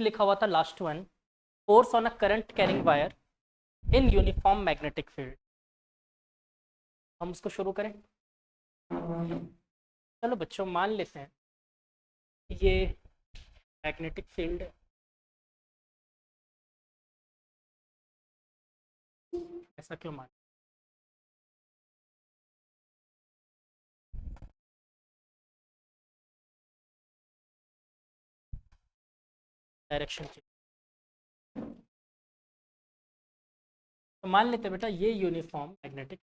लिखा हुआ था last one, force on a current carrying wire in uniform magnetic field. हम उसको शुरू करें। चलो बच्चों, मान लेते हैं ये मैग्नेटिक फील्ड है। ऐसा क्यों मान? Direction change. तो मान लेते हैं बेटा ये यूनिफॉर्म मैग्नेटिक,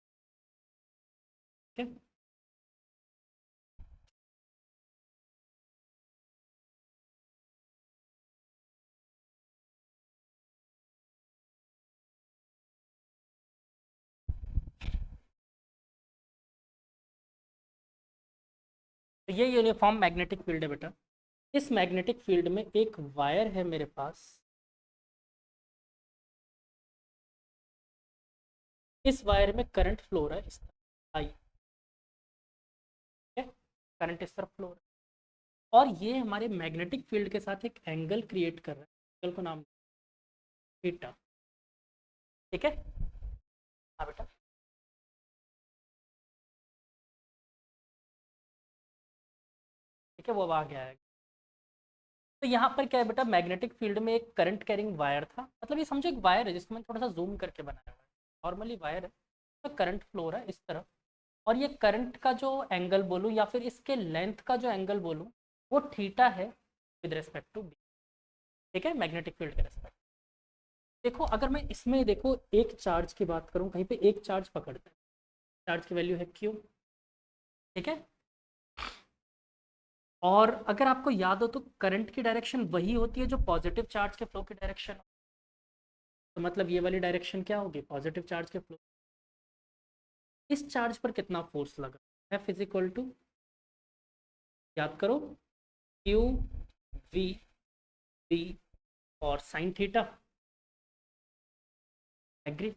ठीक है। तो ये यूनिफॉर्म मैग्नेटिक फील्ड है बेटा। इस मैग्नेटिक फील्ड में एक वायर है मेरे पास। इस वायर में करंट फ्लो हो रहा है इस तरह आई, ठीक है। करंट इस तरफ फ्लो हो रहा है और ये हमारे मैग्नेटिक फील्ड के साथ एक एंगल क्रिएट कर रहा है। एंगल को नाम थीटा, ठीक है। हाँ बेटा, ठीक है, वो आ गया है। तो यहाँ पर क्या है बेटा, मैग्नेटिक फील्ड में एक करंट कैरिंग वायर था। मतलब ये समझो एक वायर है जिसको मैंने थोड़ा सा जूम करके बनाया हुआ है। नॉर्मली वायर है तो करंट फ्लो हो रहा है इस तरफ, और ये करंट का जो एंगल बोलूँ या फिर इसके लेंथ का जो एंगल बोलूँ वो थीटा है विद रिस्पेक्ट टू बी, ठीक है, मैग्नेटिक फील्ड के रिस्पेक्ट। देखो अगर मैं इसमें देखो एक चार्ज की बात करूँ, कहीं पे एक चार्ज पकड़ते हैं, चार्ज की वैल्यू है क्यू, ठीक है। और अगर आपको याद हो तो करंट की डायरेक्शन वही होती है जो पॉजिटिव चार्ज के फ्लो की डायरेक्शन। तो मतलब ये वाली डायरेक्शन क्या होगी, पॉजिटिव चार्ज के फ्लो। इस चार्ज पर कितना फोर्स लगा, एफ इज इक्वल टू, याद करो, क्यू वी बी और साइन थीटा। एग्री?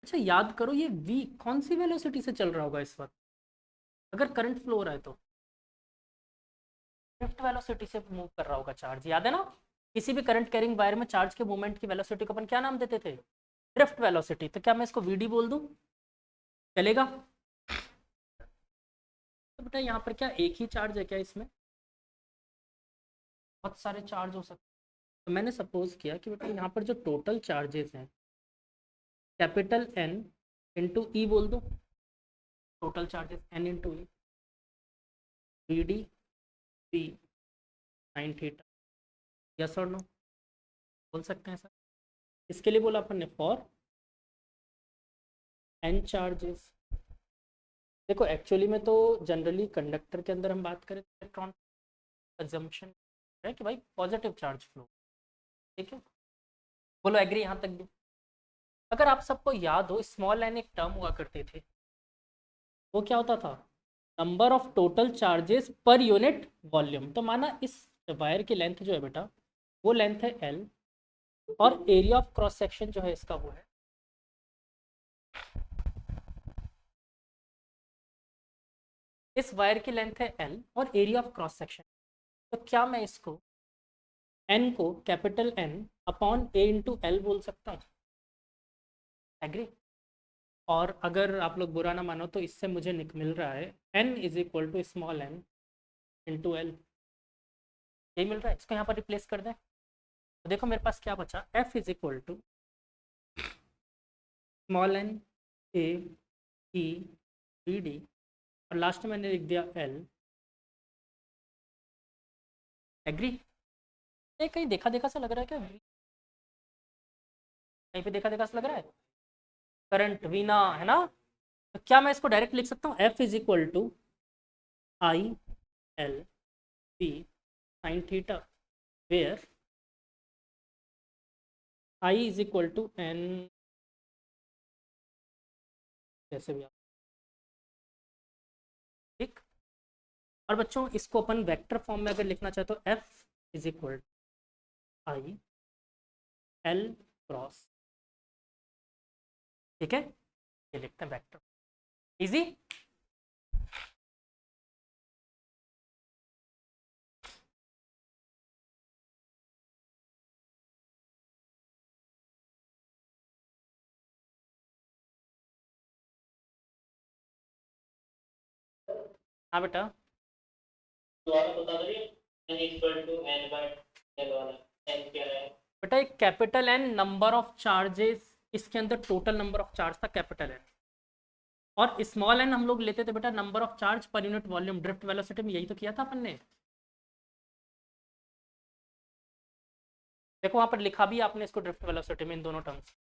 अच्छा याद करो ये वी कौन सी वेलोसिटी से चल रहा होगा इस वक्त, अगर करंट फ्लो हो रहा है तो ड्रिफ्ट वेलोसिटी से मूव कर रहा होगा चार्ज, याद है ना। किसी भी करंट कैरिंग वायर में चार्ज के मूवमेंट की वेलोसिटी को अपन क्या नाम देते थे, ड्रिफ्ट वेलोसिटी। तो क्या मैं इसको वीडी बोल दूं, चलेगा? तो बेटा यहाँ पर क्या एक ही चार्ज है क्या, इसमें बहुत सारे चार्ज हो सकते हैं। तो मैंने सपोज किया कि बेटा यहाँ पर जो टोटल चार्जेस हैं कैपिटल एन इंटू ई बोल दो, total charges N into E, V D P sine theta. Yes और नो बोल सकते हैं सर? इसके लिए बोला अपन ने फॉर एन चार्जेस। देखो एक्चुअली में तो जनरली कंडक्टर के अंदर हम बात करें तो इलेक्ट्रॉन कंजम्पशन है कि भाई पॉजिटिव चार्ज फ्लो, ठीक है। बोलो एग्री यहाँ तक भी? अगर आप सबको याद हो स्मॉल एन एक टर्म हुआ करते थे, वो क्या होता था, नंबर ऑफ टोटल चार्जेस पर यूनिट वॉल्यूम। तो माना इस वायर की लेंथ जो है बेटा वो लेंथ है एल, और एरिया ऑफ क्रॉस सेक्शन जो है इसका वो है, इस वायर की लेंथ है एल और एरिया ऑफ क्रॉस सेक्शन। तो क्या मैं इसको एन को कैपिटल एन अपॉन ए इंटू एल बोल सकता हूँ? एग्री? और अगर आप लोग बुरा ना मानो तो इससे मुझे मिल रहा है N is equal to small N into L, यही मिल रहा है। इसको यहाँ पर रिप्लेस कर दें तो देखो मेरे पास क्या बचा, F is equal to small N A E B D, और लास्ट में मैंने लिख दिया एल। एग्री? ये कहीं देखा देखा सा लग रहा है क्या, कहीं पे देखा देखा सा लग रहा है, करंट वीना है ना। तो क्या मैं इसको डायरेक्ट लिख सकता हूँ, F is equal to I L B sine theta, where I is equal to N, जैसे भी आप, ठीक। और बच्चों इसको अपन वेक्टर फॉर्म में अगर लिखना चाहे तो F is equal I L cross, ठीक है, ये लिखते हैं वेक्टर। इजी? हाँ बेटा, दोबारा बता दो ये। n equal to n by l वाला n क्या है? बेटा एक capital N number of charges, इसके अंदर टोटल नंबर ऑफ चार्ज था कैपिटल एन, और स्मॉल एन हम लोग लेते थे बेटा number of charge per unit volume drift velocity में, यही तो किया था अपन ने। देखो वहां पर लिखा भी है आपने इसको ड्रिफ्ट वेलोसिटी में इन दोनों टर्म्स।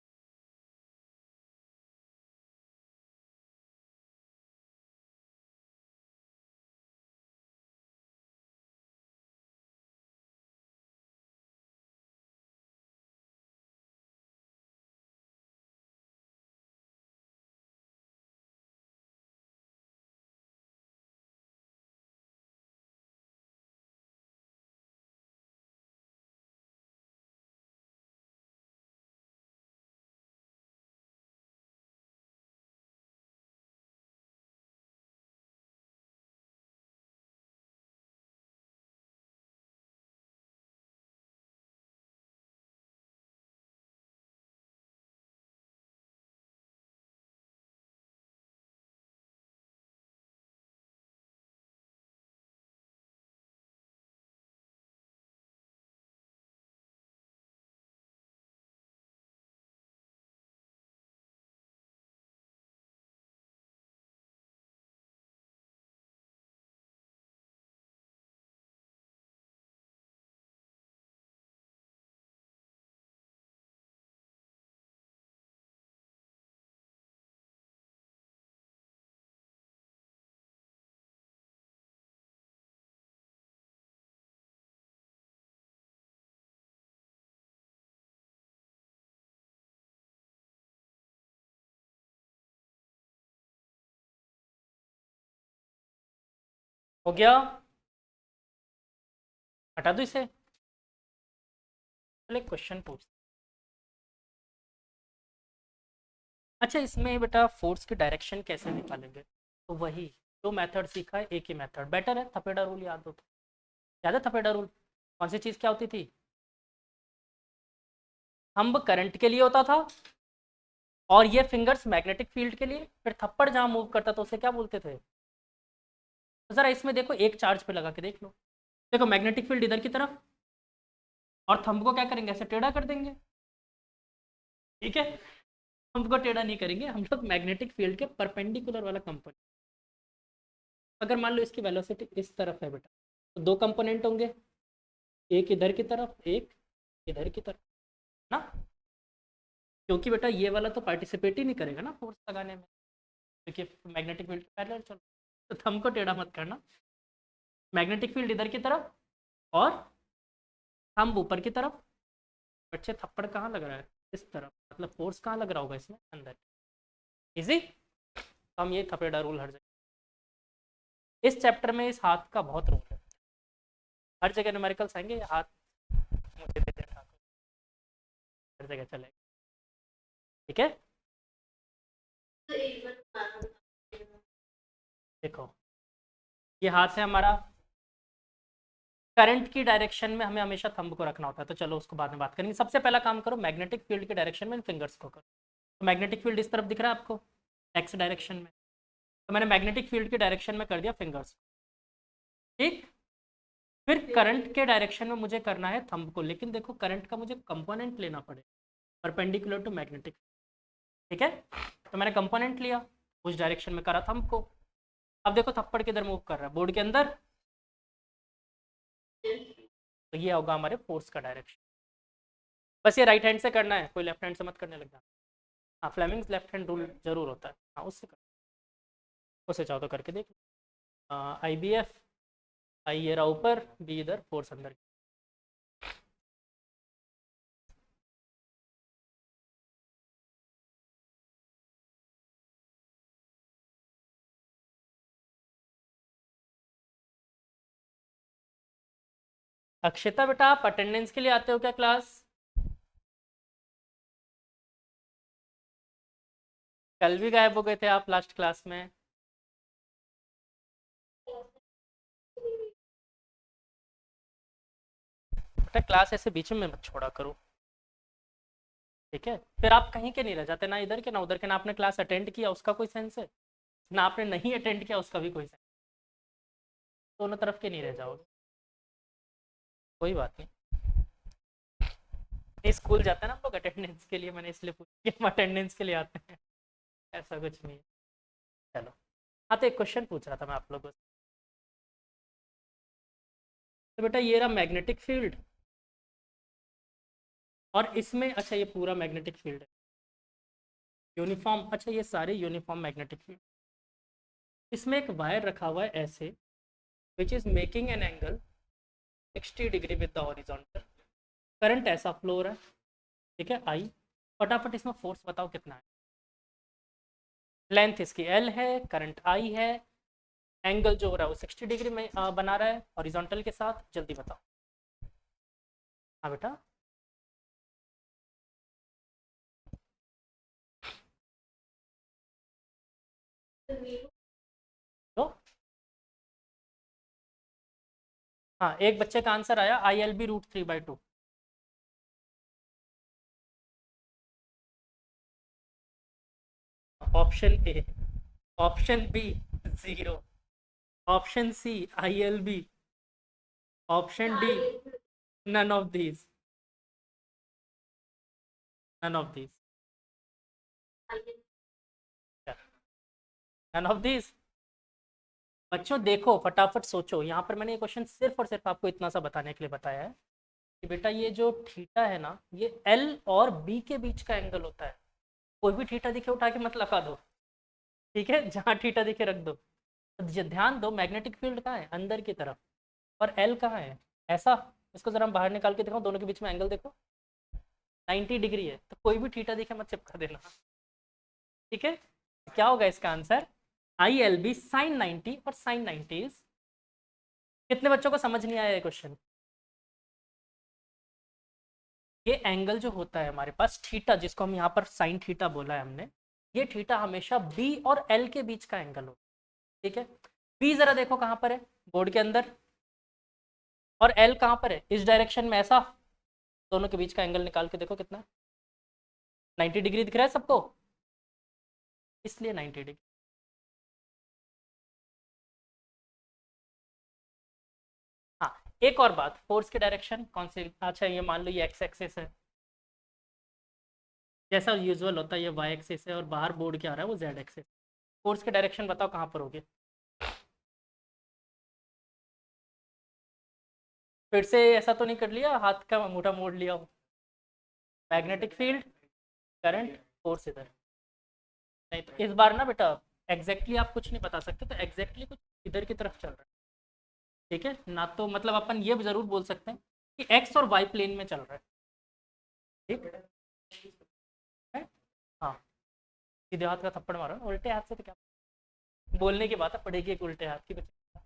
हो गया, हटा दो इसे। चलो एक क्वेश्चन पूछ, अच्छा इसमें बेटा फोर्स की डायरेक्शन कैसे निकालेंगे, तो वही जो मेथड सीखा है एक ही मेथड बेटर है, थपेडा रूल याद हो तो। याद है थपेडा रूल, कौन सी चीज़ क्या होती थी, थंब करंट के लिए होता था और ये फिंगर्स मैग्नेटिक फील्ड के लिए, फिर थप्पड़ जहां मूव करता था उसे क्या बोलते थे। तो जरा इसमें देखो एक चार्ज पे लगा के देख लो, देखो मैग्नेटिक फील्ड इधर की तरफ, और थंब को क्या करेंगे ऐसे टेढ़ा कर देंगे, ठीक है। थंब को टेढ़ा नहीं करेंगे हम लोग, मैग्नेटिक फील्ड के परपेंडिकुलर वाला कंपोनेंट। अगर मान लो इसकी वेलोसिटी इस तरफ है बेटा, तो दो कंपोनेंट होंगे, एक इधर की तरफ एक इधर की तरफ ना, क्योंकि बेटा ये वाला तो पार्टिसिपेट ही नहीं करेगा ना फोर्स लगाने में, क्योंकि मैग्नेटिक फील्ड पैरेलल चल, तो थंब को टेढ़ा मत करना, मैग्नेटिक फील्ड इधर की तरफ और थंब ऊपर की तरफ। बच्चे थप्पड़ कहाँ लग रहा है, इस तरफ, मतलब फोर्स कहाँ लग रहा होगा इसमें अंदर, इजी। तो हम ये थपेड़ा रूल हर जगह, इस चैप्टर में इस हाथ का बहुत रोल है, हर जगह न्यूमेरिकल्स आएंगे, ये हाथ मुझे दे देना, हर जगह चलेगा, ठीक है। देखो ये हाथ है हमारा, करंट की डायरेक्शन में हमें हमेशा थंब को रखना होता है, तो चलो उसको बाद में बात करेंगे। सबसे पहला काम करो, मैग्नेटिक फील्ड की डायरेक्शन में फिंगर्स को करो। तो मैग्नेटिक फील्ड इस तरफ दिख रहा है आपको, एक्स डायरेक्शन में, तो मैंने मैग्नेटिक फील्ड की डायरेक्शन में कर दिया फिंगर्स, ठीक। फिर करंट के डायरेक्शन में मुझे करना है थंब को, लेकिन देखो करंट का मुझे कंपोनेंट लेना पड़ेगा परपेंडिकुलर टू मैग्नेटिक, ठीक है। तो मैंने कंपोनेंट लिया, उस डायरेक्शन में करा थंब को। अब देखो थप्पड़ किधर मूव कर रहा है, बोर्ड के अंदर, तो ये होगा हमारे फोर्स का डायरेक्शन। बस ये राइट हैंड से करना है, कोई लेफ्ट हैंड से मत करने लग जाना। हाँ फ्लेमिंग्स लेफ्ट हैंड रूल जरूर होता है, हाँ उससे कर, उससे चाहो तो करके देख। आई बी एफ, आई ये रहा ऊपर, बी इधर, फोर्स अंदर। अक्षिता बेटा आप अटेंडेंस के लिए आते हो क्या क्लास, कल भी गायब हो गए थे आप लास्ट क्लास में। बेटा क्लास ऐसे बीच में मत छोड़ा करो, ठीक है। फिर आप कहीं के नहीं रह जाते, ना इधर के ना उधर के, ना आपने क्लास अटेंड किया उसका कोई सेंस है, ना आपने नहीं अटेंड किया उसका भी कोई सेंस। दोनों तरफ के नहीं रह जाओगे, कोई बात नहीं। नहीं, स्कूल जाते हैं ना हम लोग अटेंडेंस के लिए, मैंने इसलिए पूछा कि हम अटेंडेंस के लिए आते हैं, ऐसा कुछ नहीं है। चलो, हाँ तो एक क्वेश्चन पूछ रहा था मैं आप लोगों से। तो बेटा ये रहा मैग्नेटिक फील्ड, और इसमें अच्छा ये पूरा मैग्नेटिक फील्ड है यूनिफॉर्म, अच्छा ये सारे यूनिफॉर्म मैग्नेटिक फील्ड। इसमें एक वायर रखा हुआ है ऐसे, which is making an angle 60 degree with the horizontal. Current ऐसा फ्लो हो रहा है, ठीक है आई। फटाफट इसमें फोर्स बताओ कितना है। लेंथ इसकी एल है, करंट आई है, एंगल जो हो रहा है वो 60 डिग्री में बना रहा है हॉरिजॉन्टल के साथ, जल्दी बताओ। हाँ बेटा, तो हाँ एक बच्चे का आंसर आया ILB√3/2। Option A, option B 0, option C ILB, option D none of these, none of these, none of these. बच्चों देखो फटाफट सोचो, यहाँ पर मैंने ये क्वेश्चन सिर्फ और सिर्फ आपको इतना सा बताने के लिए बताया है कि बेटा ये जो थीटा है ना, ये एल और बी के बीच का एंगल होता है। कोई भी थीटा दिखे उठा के मत लगा दो, ठीक है, जहाँ थीटा दिखे रख दो। तो ध्यान दो मैग्नेटिक फील्ड कहाँ है, अंदर की तरफ, और एल कहाँ है, ऐसा। इसको जरा हम बाहर निकाल के दिखाओ, दोनों के बीच में एंगल देखो 90 डिग्री है, तो कोई भी थीटा दिखे मत चिपका देना, ठीक है। क्या होगा इसका आंसर, ILB sin 90, और sin 90 इज, कितने बच्चों को समझ नहीं आया ये क्वेश्चन। ये एंगल जो होता है हमारे पास थीटा, जिसको हम यहाँ पर साइन थीटा बोला है हमने, ये थीटा हमेशा बी और एल के बीच का एंगल होता है, ठीक है। बी जरा देखो कहाँ पर है, बोर्ड के अंदर, और एल कहाँ पर है, इस डायरेक्शन में, ऐसा। दोनों के बीच का एंगल निकाल के देखो कितना है, 90 डिग्री दिख रहा है सबको, इसलिए 90 डिग्री। हाँ, एक और बात, फोर्स की डायरेक्शन कौन सी, अच्छा ये मान लो ये एक्स एक्सिस है, जैसा यूजुअल होता है ये वाई एक्सिस है, और बाहर बोर्ड क्या आ रहा है वो जेड एक्सिस। फोर्स की डायरेक्शन बताओ कहाँ पर होगी। फिर से ऐसा तो नहीं कर लिया, हाथ का अंगूठा मोड़ लिया हो। मैग्नेटिक फील्ड, करंट, फोर्स इधर। नहीं तो इस बार ना बेटा एग्जैक्टली आप कुछ नहीं बता सकते, तो एग्जैक्टली कुछ इधर की तरफ चल रहा है, ठीक है ना। तो मतलब अपन ये जरूर बोल सकते हैं कि एक्स और वाई प्लेन में चल रहा है, ठीक है। हाँ, सीधे हाथ का थप्पड़ मारो, उल्टे हाथ से तो क्या बोलने की बात है, पड़ेगी एक उल्टे हाथ की, बच्चे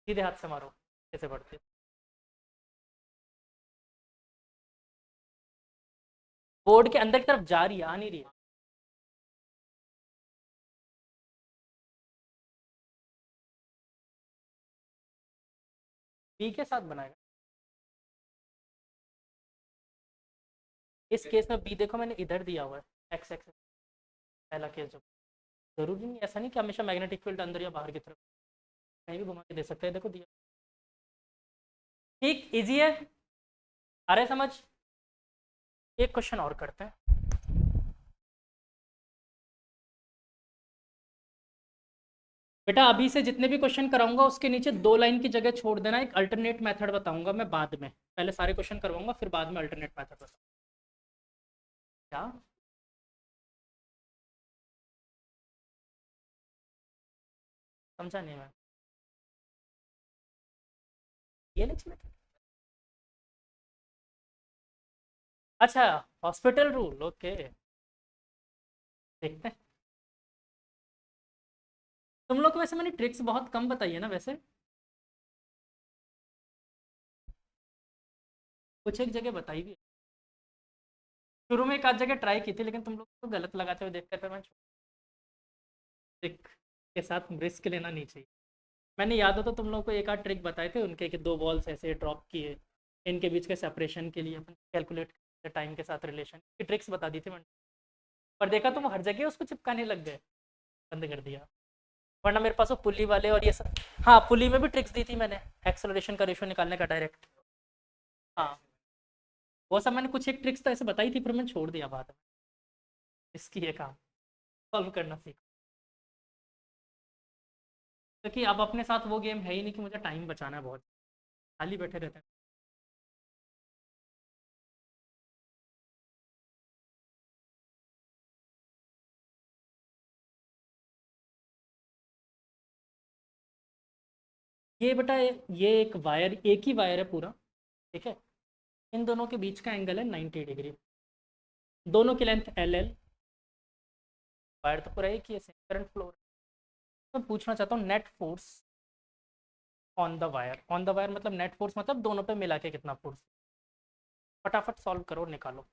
सीधे हाथ से मारो, कैसे पड़ती है। बोर्ड के अंदर की तरफ जा रही है, आ नहीं रही है। बी के साथ बनाएगा, इस केस में बी देखो मैंने इधर दिया हुआ है, एक्स एक्स, पहला केस जो, जरूरी नहीं, ऐसा नहीं कि हमेशा मैग्नेटिक फील्ड अंदर या बाहर की तरफ, कहीं भी घुमा के दे सकते हैं, देखो दिया। ठीक, इजी है, अरे समझ। एक क्वेश्चन और करते हैं। बेटा अभी से जितने भी क्वेश्चन कराऊंगा उसके नीचे 2 लाइन की जगह छोड़ देना, एक अल्टरनेट मेथड बताऊंगा मैं बाद में, पहले सारे क्वेश्चन करवाऊंगा फिर बाद में अल्टरनेट मेथड बताऊंगा। क्या, समझा नहीं मैं, ये नहीं, अच्छा हॉस्पिटल रूल, ओके, देखते हैं। तुम लोग को वैसे मैंने ट्रिक्स बहुत कम बताई है ना वैसे, कुछ एक जगह बताई भी है। शुरू में एक आध जगह ट्राई की थी, लेकिन तुम लोग तो गलत लगाते हुए देख कर फिर मैं ट्रिक के साथ रिस्क लेना नहीं चाहिए। मैंने याद हो तो तुम लोग को एक आध ट्रिक बताए थे उनके, कि 2 बॉल्स ऐसे ड्रॉप किए, इनके बीच के सेपरेशन के लिए अपन कैलकुलेट टाइम के साथ रिलेशन की ट्रिक्स बता दी थी मैंने, पर देखा तुम हर जगह उसको चिपकाने लग गए, बंद कर दिया। वरना मेरे पास वो पुली वाले और ये सब। हाँ, पुली में भी ट्रिक्स दी थी मैंने, एक्सेलरेशन का रेशियो निकालने का डायरेक्ट। हाँ, वो सब मैंने कुछ एक ट्रिक्स तो ऐसे बताई थी, पर मैंने छोड़ दिया बाद में। इसकी ये काम सॉल्व करना सीख, क्योंकि अब अपने साथ वो गेम है ही नहीं कि मुझे टाइम बचाना है बहुत, खाली बैठे रहते हैं। ये बेटा ये एक वायर, एक ही वायर है पूरा, ठीक है। इन दोनों के बीच का एंगल है 90 डिग्री, दोनों की लेंथ एल एल। वायर तो पूरा एक ही है, करंट फ्लो। मैं पूछना चाहता हूँ net force on the wire, on the wire मतलब नेट फोर्स मतलब दोनों पे मिला के कितना फोर्स। फटाफट सॉल्व करो, निकालो।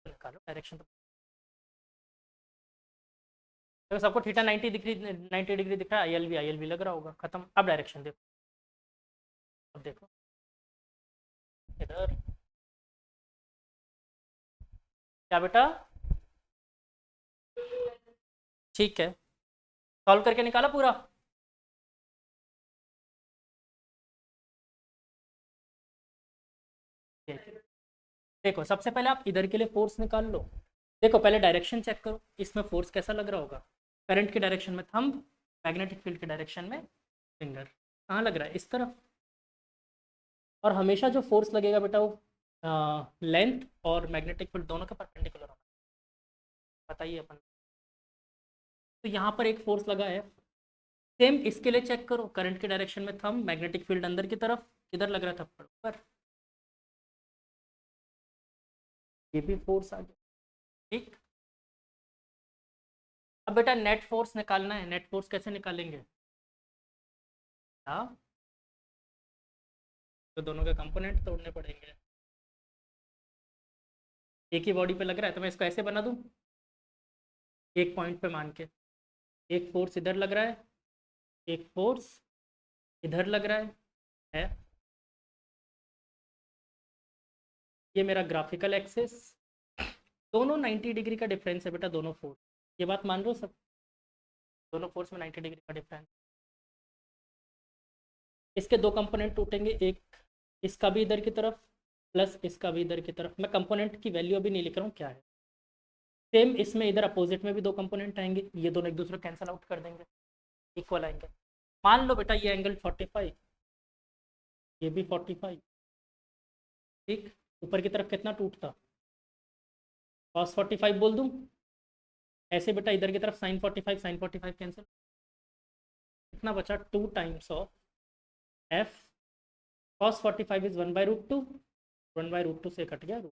निकालो डायरेक्शन तो। देखो सबको थीटा 90 डिग्री, 90 डिग्री दिख रहा है, आई एल भी लग रहा होगा, खत्म। अब डायरेक्शन देखो, अब देखो इधर। क्या बेटा? ठीक है, सॉल्व करके निकाला पूरा। देखो सबसे पहले आप इधर के लिए फोर्स निकाल लो। देखो पहले डायरेक्शन चेक करो, इसमें फोर्स कैसा लग रहा होगा। करंट की डायरेक्शन में थंब, मैग्नेटिक फील्ड की डायरेक्शन में फिंगर। कहाँ लग रहा है? इस तरफ। और हमेशा जो फोर्स लगेगा बेटा वो लेंथ और मैग्नेटिक फील्ड दोनों के परपेंडिकुलर होना। बताइए अपन। तो यहाँ पर एक फोर्स लगा है, सेम इसके लिए चेक करो। करंट की डायरेक्शन में थंब, मैग्नेटिक फील्ड अंदर की तरफ, किधर लग रहा था? ऊपर। ये भी फोर्स आ गया, ठीक। अब बेटा नेट फोर्स निकालना है। नेट फोर्स कैसे निकालेंगे? हाँ, तो दोनों के कंपोनेंट तोड़ने पड़ेंगे। एक ही बॉडी पे लग रहा है तो मैं इसको ऐसे बना दूं, एक पॉइंट पे मान के। एक फोर्स इधर लग रहा है, एक फोर्स इधर लग रहा है। ये मेरा ग्राफिकल एक्सिस। दोनों 90 डिग्री का डिफरेंस है बेटा, दोनों फोर्स। ये बात मान लो सब, दोनों फोर्स में 90 डिग्री का डिफरेंस। इसके दो कंपोनेंट टूटेंगे, एक इसका भी इधर की तरफ प्लस इसका भी इधर की तरफ। मैं कंपोनेंट की वैल्यू अभी नहीं लिख रहा हूँ क्या है। सेम इसमें इधर अपोजिट में भी दो कंपोनेंट आएंगे, ये दोनों एक दूसरे कैंसिल आउट कर देंगे, इक्वल आएंगे। मान लो बेटा ये एंगल 45, ये भी 45, ठीक। ऊपर की तरफ कितना टूटता? cos 45 बोल दूँ ऐसे बेटा, इधर की तरफ sin 45, sin 45 कैंसिल। कितना बचा? 2 times of F cos 45 is 1/√2, 1/√2 से कट गया रूट,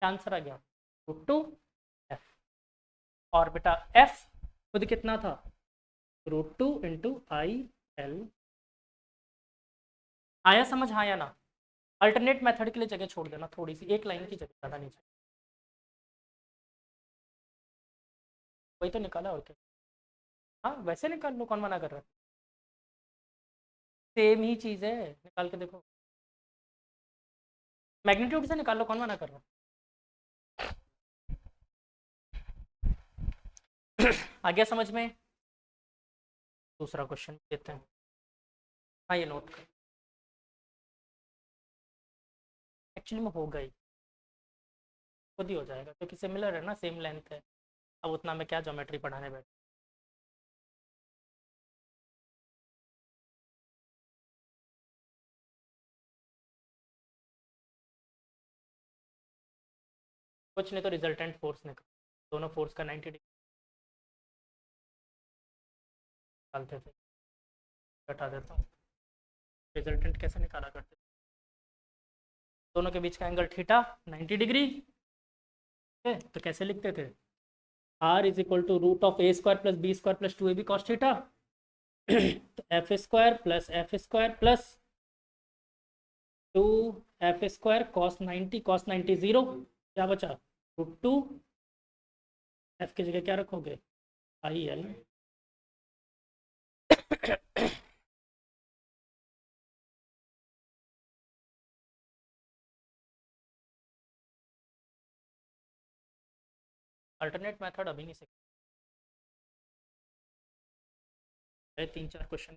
आंसर आ गया √2 एफ। और बेटा एफ खुद कितना था? √2 × IL। आया समझ, हाँ या ना? अल्टरनेट मेथड के लिए जगह छोड़ देना थोड़ी सी, एक लाइन की जगह ज़्यादा नहीं चाहिए। वही तो निकाला और क्या। हाँ वैसे निकाल लो, कौन मना कर रहा है? सेम ही चीज़ है, निकाल के देखो। मैग्नीट्यूड से निकाल लो, कौन मना कर रहा है? आ गया समझ में? दूसरा क्वेश्चन देते हैं। हाँ ये नोट कर, एक्चुअली में होगा ही, खुद ही हो जाएगा क्योंकि सिमिलर है ना, सेम लेंथ है। अब उतना में क्या ज्योमेट्री पढ़ाने बैठ। कुछ नहीं तो रिजल्टेंट फोर्स निकाल, दोनों फोर्स का 90 डिग्री निकालते थे। बता देता हूँ रिजल्टेंट कैसे निकाला करते थे। दोनों के बीच का एंगल थीटा 90 डिग्री है, तो कैसे लिखते थे? R is equal to √(a²+b²+2ab cos theta) तो f² + f² +2f² cos 90 0। क्या बचा? √2। एफ की जगह क्या रखोगे? IL। अल्टरनेट मेथड अभी नहीं सीखा, 3-4 क्वेश्चन।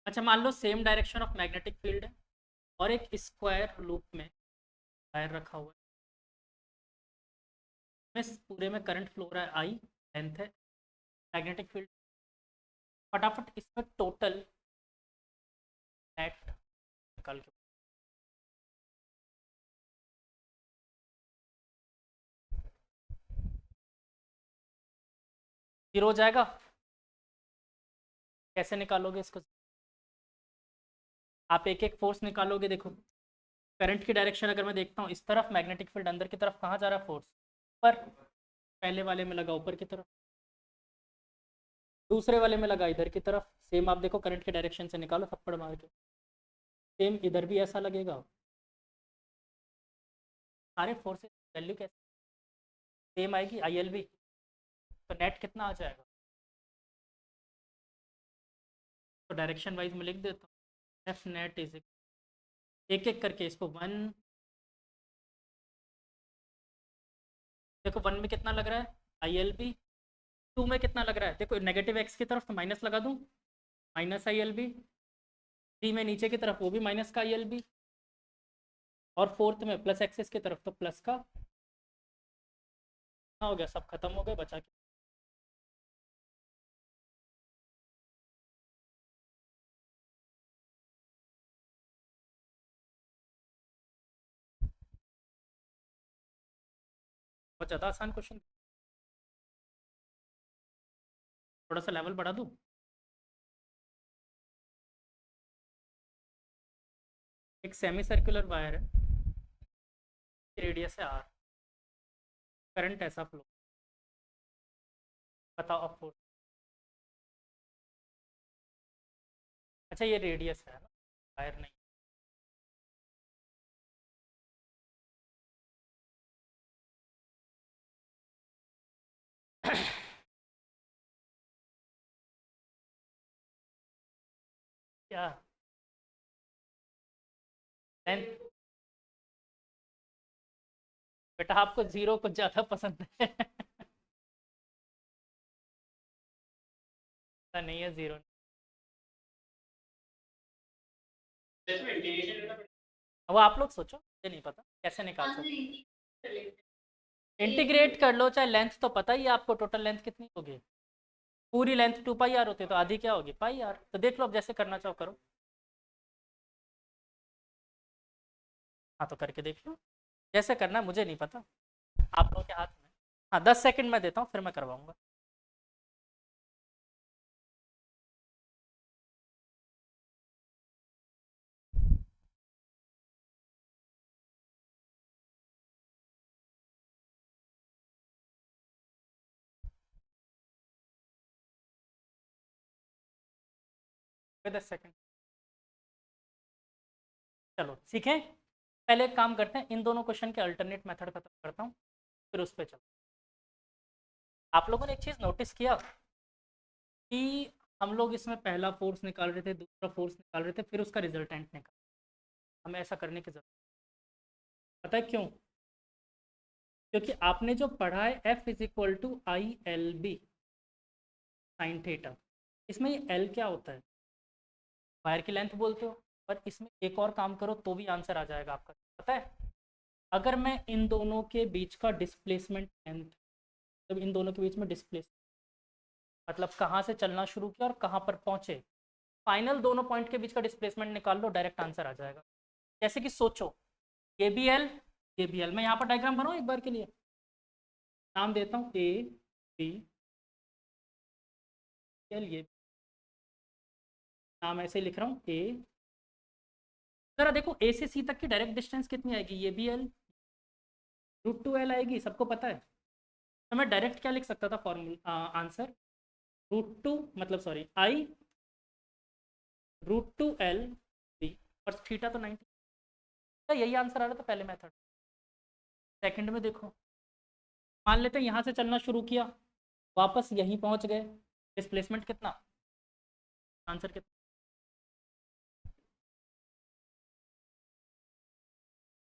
अच्छा मान लो same direction of magnetic field है और एक स्क्वायर लूप में वायर रखा हुआ है, इस पूरे में करंट फ्लो रहा है आई, लेंथ है, मैग्नेटिक फील्ड। फटाफट इसमें टोटल नेट निकाल के। जीरो हो जाएगा। कैसे निकालोगे इसको? आप एक एक फोर्स निकालोगे। देखो करंट की डायरेक्शन अगर मैं देखता हूँ इस तरफ, मैग्नेटिक फील्ड अंदर की तरफ, कहाँ जा रहा है फोर्स? पर पहले वाले में लगा ऊपर की तरफ, दूसरे वाले में लगा इधर की तरफ। सेम आप देखो करंट की डायरेक्शन से निकालो थप्पड़ मार के, सेम इधर भी ऐसा लगेगा। सारे फोर्सेस वैल्यू कैसे सेम आएगी? I L B. तो नेट कितना आ जाएगा? तो डायरेक्शन वाइज में लिख देता हूँ, एफ नेट इज एक एक करके इसको वन। देखो वन में कितना लग रहा है आई एल बी, टू में कितना लग रहा है? देखो नेगेटिव एक्स की तरफ तो माइनस लगा दूँ, minus I L B. Three में नीचे की तरफ वो भी माइनस का आई एल बी, और फोर्थ में प्लस एक्सेस की तरफ तो प्लस का। हो गया, सब खत्म हो गए, बचा के बहुत ज़्यादा आसान क्वेश्चन। थोड़ा सा लेवल बढ़ा दूँ? एक सेमी सर्कुलर वायर है, रेडियस है आर, करंट ऐसा फ्लो, बताओ अब फोर्स। अच्छा ये रेडियस है ना, वायर नहीं। क्या लेंथ? बेटा आपको जीरो कुछ ज़्यादा पसंद है। ऐसा नहीं है, जीरो। वो आप लोग सोचो, मुझे नहीं पता कैसे निकाल सकते। इंटीग्रेट कर लो, चाहे लेंथ तो पता ही है आपको, टोटल लेंथ कितनी होगी? पूरी लेंथ 2 पाई आर होती है, तो आधी क्या होगी? पाई आर। तो देख लो अब जैसे करना चाहो करो। हाँ तो करके देख लो, जैसे करना है मुझे नहीं पता, आप लोगों के हाथ में। हाँ 10 सेकंड में देता हूँ, फिर मैं करवाऊंगा। फिर 10 सेकंड। चलो सीखें। पहले एक काम करते हैं, इन दोनों क्वेश्चन के अल्टरनेट मेथड खत्म करता हूँ, फिर उस पर चलो। आप लोगों ने एक चीज़ नोटिस किया कि हम लोग इसमें पहला फोर्स निकाल रहे थे, दूसरा फोर्स निकाल रहे थे, फिर उसका रिजल्टेंट निकाल। हमें ऐसा करने की जरूरत, पता है क्यों? क्योंकि आपने जो पढ़ा है F is equal to I L B sine theta, इसमें ये एल क्या होता है? वायर की लेंथ बोलते हो। पर इसमें एक और काम करो तो भी आंसर आ जाएगा आपका, पता है? अगर मैं इन दोनों के बीच का डिस्प्लेसमेंट लेंथ, जब इन दोनों के बीच में डिस्प्लेस मतलब कहाँ से चलना शुरू किया और कहाँ पर पहुंचे, फाइनल दोनों पॉइंट के बीच का डिस्प्लेसमेंट निकाल लो, डायरेक्ट आंसर आ जाएगा। जैसे कि सोचो A B L, A B L, मैं यहाँ पर डायग्राम बनाऊँ एक बार के लिए, नाम देता हूँ ए बी एल, ये नाम ऐसे ही लिख रहा हूँ ए। जरा देखो ए से सी तक की डायरेक्ट डिस्टेंस कितनी आएगी? ये बी एल √2L आएगी, सबको पता है। तो मैं डायरेक्ट क्या लिख सकता था फॉर्मूला आंसर? √2 मतलब सॉरी आई √2L और थीटा तो 90, तो यही आंसर आ रहा था पहले मेथड। सेकंड में देखो, मान लेते हैं यहाँ से चलना शुरू किया, वापस यहीं पहुँच गए, डिस्प्लेसमेंट कितना, आंसर कितना,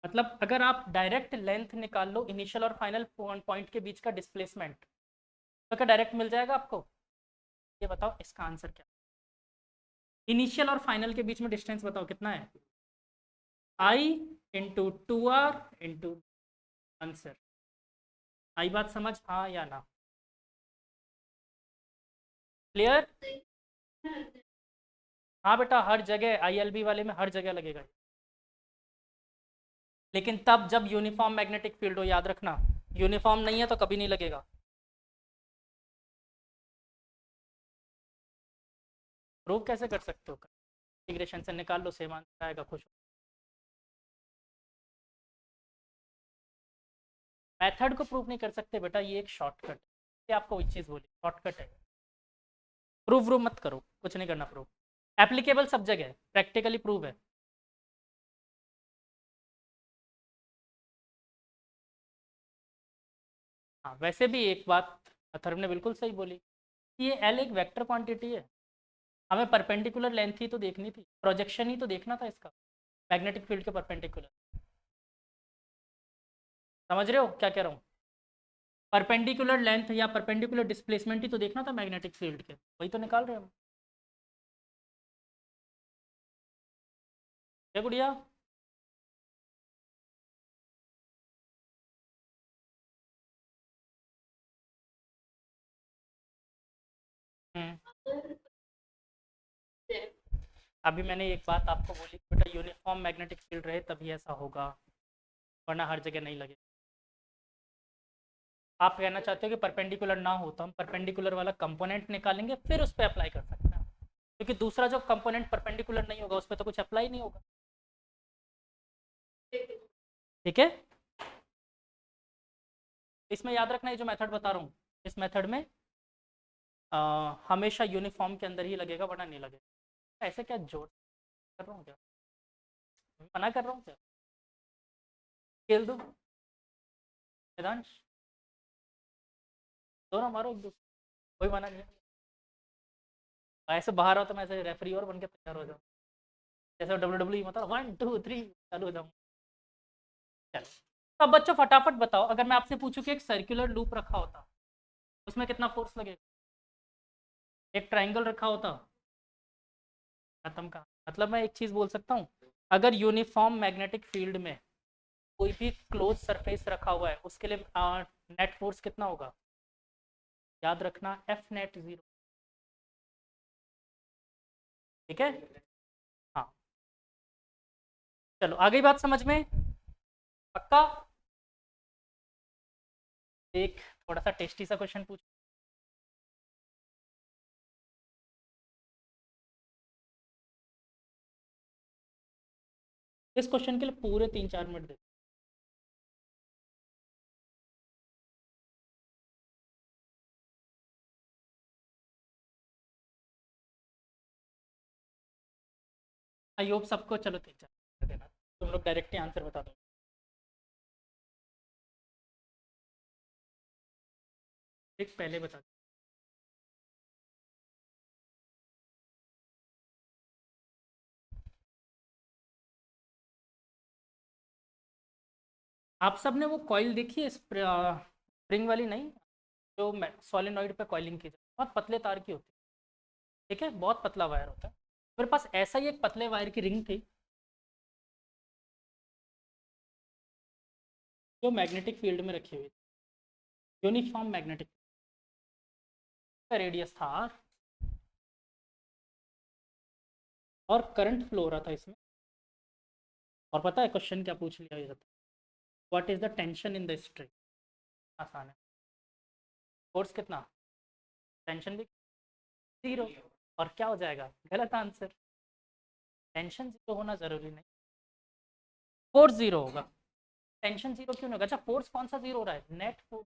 मतलब अगर आप डायरेक्ट लेंथ निकाल लो इनिशियल और फाइनल पॉइंट के बीच का डिस्प्लेसमेंट, तो क्या डायरेक्ट मिल जाएगा आपको? ये बताओ इसका आंसर क्या, इनिशियल और फाइनल के बीच में डिस्टेंस बताओ कितना है, आई इंटू 2r इंटू आंसर। आई बात समझ, हाँ या ना? क्लियर? हाँ बेटा, हर जगह ILB वाले में हर जगह लगेगा, लेकिन तब जब यूनिफॉर्म मैग्नेटिक फील्ड हो, याद रखना, यूनिफॉर्म नहीं है तो कभी नहीं लगेगा। प्रूव कैसे कर सकते हो? इंटीग्रेशन से निकाल लो, सेम आंसर आएगा, खुश। मेथड को प्रूव नहीं कर सकते बेटा, ये एक शॉर्टकट है, आपको वही चीज़ बोली, शॉर्टकट है। प्रूव व्रूव मत करो, कुछ नहीं करना प्रूव, एप्लीकेबल सब जगह है, प्रैक्टिकली प्रूव है। हाँ वैसे भी एक बात अथर्व ने बिल्कुल सही बोली, कि ये एल एक वेक्टर क्वांटिटी है, हमें परपेंडिकुलर लेंथ ही तो देखनी थी, प्रोजेक्शन ही तो देखना था इसका, मैग्नेटिक फील्ड के परपेंडिकुलर। समझ रहे हो क्या कह रहा हूँ? परपेंडिकुलर लेंथ या परपेंडिकुलर डिस्प्लेसमेंट ही तो देखना था मैग्नेटिक फील्ड के, वही तो निकाल रहे हैं हम। क्या गुड़िया? हम्म, अभी मैंने एक बात आपको बोली, बेटा यूनिफॉर्म मैग्नेटिक फील्ड रहे तभी ऐसा होगा, वरना हर जगह नहीं लगे। आप कहना चाहते हो कि परपेंडिकुलर ना हो तो हम परपेंडिकुलर वाला कंपोनेंट निकालेंगे, फिर उस पर अप्लाई कर सकते हैं, क्योंकि दूसरा जो कंपोनेंट परपेंडिकुलर नहीं होगा उस पर तो कुछ अप्लाई नहीं होगा। ठीक है, इसमें याद रखना, ये जो मेथड बता रहा हूँ, इस मेथड में हमेशा यूनिफॉर्म के अंदर ही लगेगा, वरना नहीं लगेगा। ऐसे क्या जोर कर रहा हूँ क्या, मना कर रहा हूँ क्या? खेल दो वेदांश, दो ना, मारो एक दो, कोई मना नहीं है। ऐसे बाहर आओ तो मैं ऐसे रेफरी और बन के तैयार हो जाऊँ, जैसे WWE, मतलब 1 2 3 चालू हो जाऊँ। चलो, तो अब बच्चों फटाफट बताओ, अगर मैं आपसे पूछूं कि एक सर्कुलर लूप रखा होता, उसमें कितना फोर्स लगेगा? एक ट्राइंगल रखा होता, खत्म का मतलब, मैं एक चीज बोल सकता हूँ, अगर यूनिफॉर्म मैग्नेटिक फील्ड में कोई भी क्लोज सरफेस रखा हुआ है, उसके लिए नेट फोर्स कितना होगा? याद रखना, एफ नेट 0। ठीक है, हाँ। चलो आगे बात समझ में, पक्का? एक थोड़ा सा टेस्टी सा क्वेश्चन पूछ, इस क्वेश्चन के लिए पूरे 3-4 मिनट दे। आई होप सबको, चलो 3-4 देना, तुम लोग डायरेक्ट ही आंसर बता दो। एक पहले बता दो। आप सब ने वो कॉइल देखी है, स्प्रिंग वाली नहीं, जो सोलेनॉइड पे कॉइलिंग की जाती है, बहुत पतले तार की होती है, ठीक है, बहुत पतला वायर होता है। मेरे पास ऐसा ही एक पतले वायर की रिंग थी, जो मैग्नेटिक फील्ड में रखी हुई थी, यूनिफॉर्म मैग्नेटिक, का रेडियस था R, और करंट फ्लो हो रहा था इसमें। और पता है क्वेश्चन क्या पूछ लिया जाता है, what is the tension in the string? आसान है, फोर्स कितना, टेंशन भी 0, और क्या हो जाएगा, गलत आंसर, टेंशन 0 होना जरूरी नहीं, फोर्स 0 होगा। टेंशन 0 क्यों नहीं होगा? अच्छा, फोर्स कौन सा 0 हो रहा है, नेट फोर्स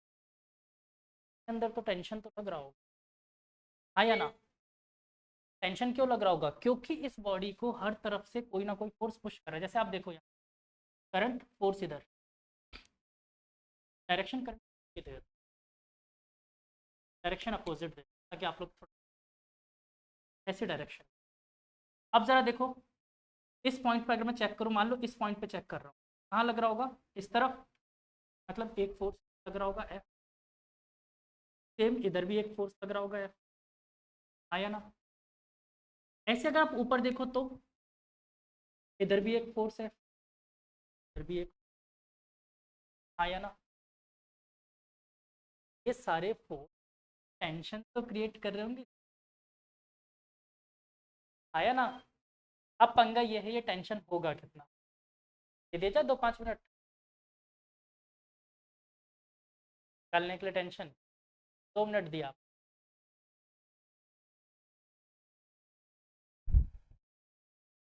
के अंदर तो टेंशन तो लग रहा होगा, हाँ या ना? टेंशन क्यों लग रहा होगा? क्योंकि इस बॉडी को हर तरफ से कोई ना कोई फोर्स पुश कर रहा है। जैसे आप देखो यहाँ करंट फोर्स इधर, डायरेक्शन करंट इधर, डायरेक्शन अपोजिट दे ताकि आप लोग ऐसे डायरेक्शन। अब ज़रा देखो इस पॉइंट पर अगर मैं चेक करूँ, मान लो इस पॉइंट पे चेक कर रहा हूँ, कहाँ लग रहा होगा? इस तरफ, मतलब एक फोर्स लग रहा होगा एफ। सेम इधर भी एक फोर्स लग रहा होगा एफ। आया ना? ऐसे अगर आप ऊपर देखो तो इधर भी एक फोर्स है, इधर भी एक। आया ना? ये सारे फोर्स टेंशन तो क्रिएट कर रहे होंगे। आया ना? अब पंगा ये है, ये टेंशन होगा कितना? ये दे जाए 2-5 मिनट निकालने के लिए टेंशन। 2 मिनट दिया,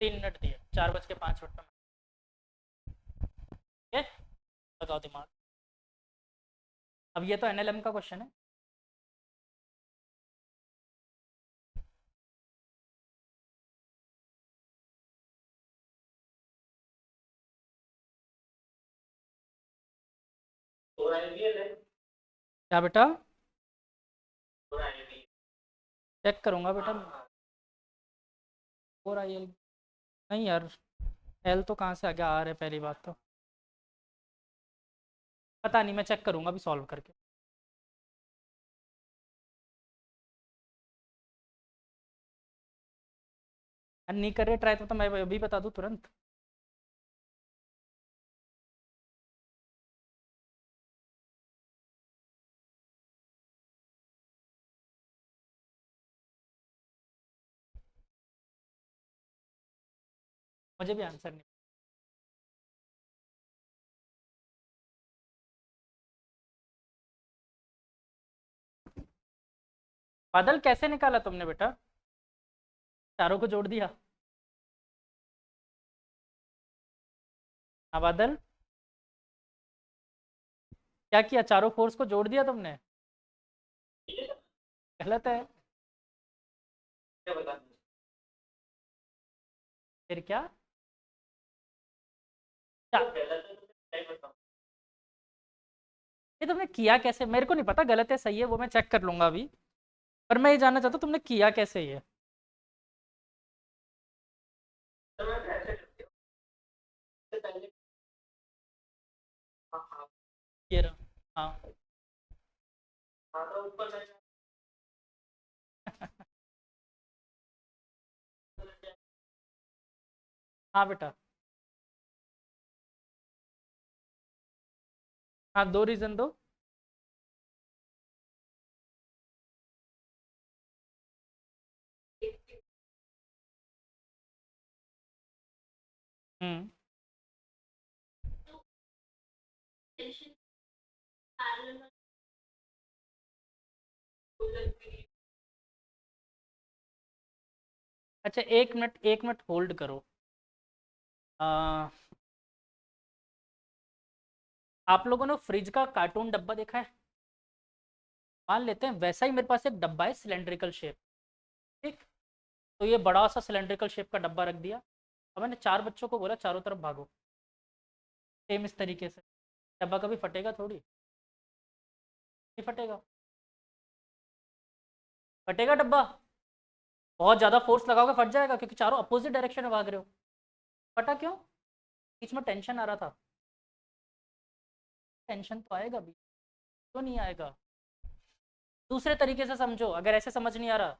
3 मिनट दिए, 4:05 में। ये लगाओ दिमाग। अब ये तो एनएलएम का क्वेश्चन है। थोड़ा आइडियल है, क्या बेटा? थोड़ा आइडियल। चेक करूंगा बेटा। हाँ। 4 IL नहीं यार, एल तो कहाँ से आगे आ रहा है पहली बात तो। पता नहीं, मैं चेक करूंगा अभी सॉल्व करके। नहीं कर रहे ट्राई तो मैं अभी बता दूं तुरंत। मुझे भी आंसर नहीं। बादल कैसे निकाला तुमने बेटा? चारों को जोड़ दिया? हाँ बादल, क्या किया? चारों फोर्स को जोड़ दिया तुमने? गलत है। क्या बता? फिर क्या? तो गलत है तो मैं बताऊं? ये तुमने किया कैसे? मेरे को नहीं पता गलत है सही है, वो मैं चेक कर लूंगा अभी। पर मैं ये जानना चाहता हूँ तुमने किया कैसे ये। तो मैं ऐसे करती हूँ, इससे पहले। हाँ हाँ। ये रहा। हाँ। हाँ तो ऊपर मैं हाँ बेटा। हाँ, 2 रीज़न दो। हम्म। अच्छा, 1 मिनट 1 मिनट होल्ड करो। आ, आप लोगों ने फ्रिज का कार्टून डब्बा देखा है? मान लेते हैं वैसा ही मेरे पास एक डब्बा है सिलेंड्रिकल शेप। ठीक। तो ये बड़ा सा सिलेंड्रिकल शेप का डब्बा रख दिया। अब मैंने 4 बच्चों को बोला चारों तरफ भागो। सेम इस तरीके से डब्बा कभी फटेगा थोड़ी? नहीं फटेगा। फटेगा डब्बा? बहुत ज़्यादा फोर्स लगाओगे फट जाएगा, क्योंकि चारों अपोजिट डायरेक्शन में भाग रहे हो। फटा क्यों? बीच में टेंशन आ रहा था। टेंशन तो आएगा भी, क्यों नहीं आएगा? दूसरे तरीके से समझो, अगर ऐसे समझ नहीं आ रहा।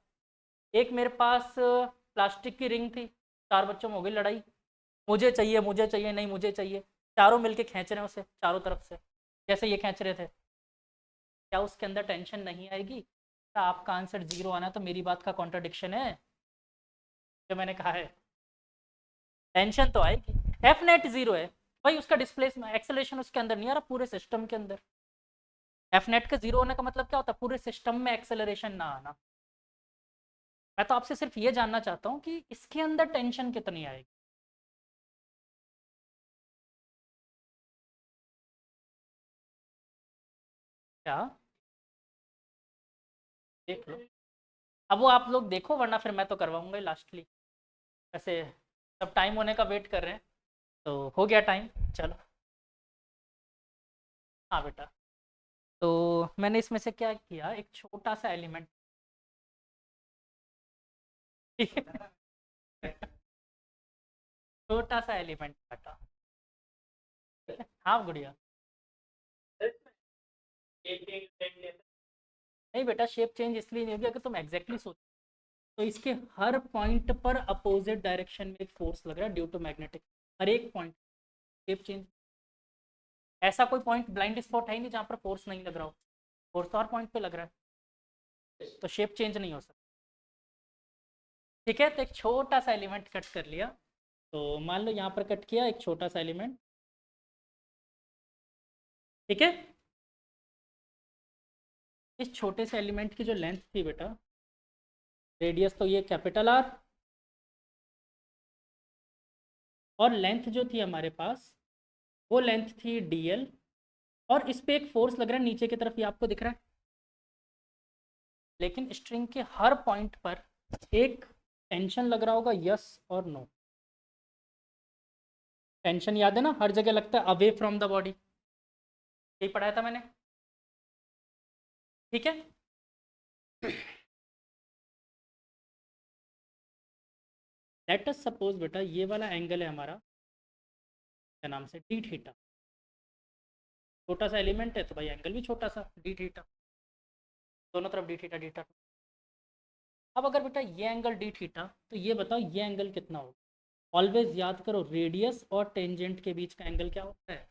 एक मेरे पास प्लास्टिक की रिंग थी, 4 बच्चों में हो गई लड़ाई। मुझे चाहिए, मुझे चाहिए, नहीं मुझे चाहिए। चारों मिलके खींच रहे हैं उसे चारों तरफ से, जैसे ये खींच रहे थे। क्या उसके अंदर टेंशन नहीं आएगी? क्या आपका आंसर 0 आना तो मेरी बात का कॉन्ट्रडिक्शन है जो मैंने कहा है? टेंशन तो आएगी। एफ नेट 0 है भाई, उसका डिस्प्लेसमेंट एक्सेलरेशन उसके अंदर नहीं आ रहा, पूरे सिस्टम के अंदर। एफ नेट का 0 होने का मतलब क्या होता है? पूरे सिस्टम में एक्सेलरेशन ना आना। मैं तो आपसे सिर्फ ये जानना चाहता हूँ कि इसके अंदर टेंशन कितनी आएगी। क्या? देख लो। अब वो आप लोग देखो, वरना फिर मैं तो करवाऊंगा लास्टली। वैसे सब टाइम होने का वेट कर रहे हैं, तो हो गया टाइम। चलो। हाँ बेटा, तो मैंने इसमें से क्या किया, एक छोटा सा एलिमेंट। ठीक है, छोटा सा एलिमेंट काटा। ठीक है? हाँ गुड़िया। नहीं बेटा, शेप चेंज इसलिए नहीं होगी अगर तुम एग्जैक्टली सोचो, तो इसके हर पॉइंट पर अपोजिट डायरेक्शन में एक फोर्स लग रहा है ड्यू टू मैग्नेटिक। हर एक पॉइंट शेप चेंज। ऐसा कोई पॉइंट ब्लाइंड स्पॉट है ही नहीं जहाँ पर फोर्स नहीं लग रहा हो। फोर्स तो हर पॉइंट पे लग रहा है, तो शेप चेंज नहीं हो सकता। ठीक है, तो एक छोटा सा एलिमेंट कट कर लिया। तो मान लो यहाँ पर कट किया एक छोटा सा एलिमेंट। ठीक है, इस छोटे से एलिमेंट की जो लेंथ थी बेटा, रेडियस तो ये कैपिटल आर, और लेंथ जो थी हमारे पास वो लेंथ थी dl। और इस पे एक फोर्स लग रहा है नीचे की तरफ, ये आपको दिख रहा है। लेकिन स्ट्रिंग के हर पॉइंट पर एक टेंशन लग रहा होगा, यस और नो। टेंशन याद है ना, हर जगह लगता है अवे फ्रॉम द बॉडी। यही पढ़ाया था मैंने। ठीक है, लेट अस सपोज बेटा ये वाला एंगल है हमारा, क्या नाम से, डी थीटा। छोटा सा एलिमेंट है तो भाई एंगल भी छोटा सा, डी थीटा। दोनों तरफ डी थीटा डी थीटा। अब अगर बेटा ये एंगल डी थीटा, तो ये बताओ ये एंगल कितना होगा। ऑलवेज याद करो, रेडियस और टेंजेंट के बीच का एंगल क्या होता है,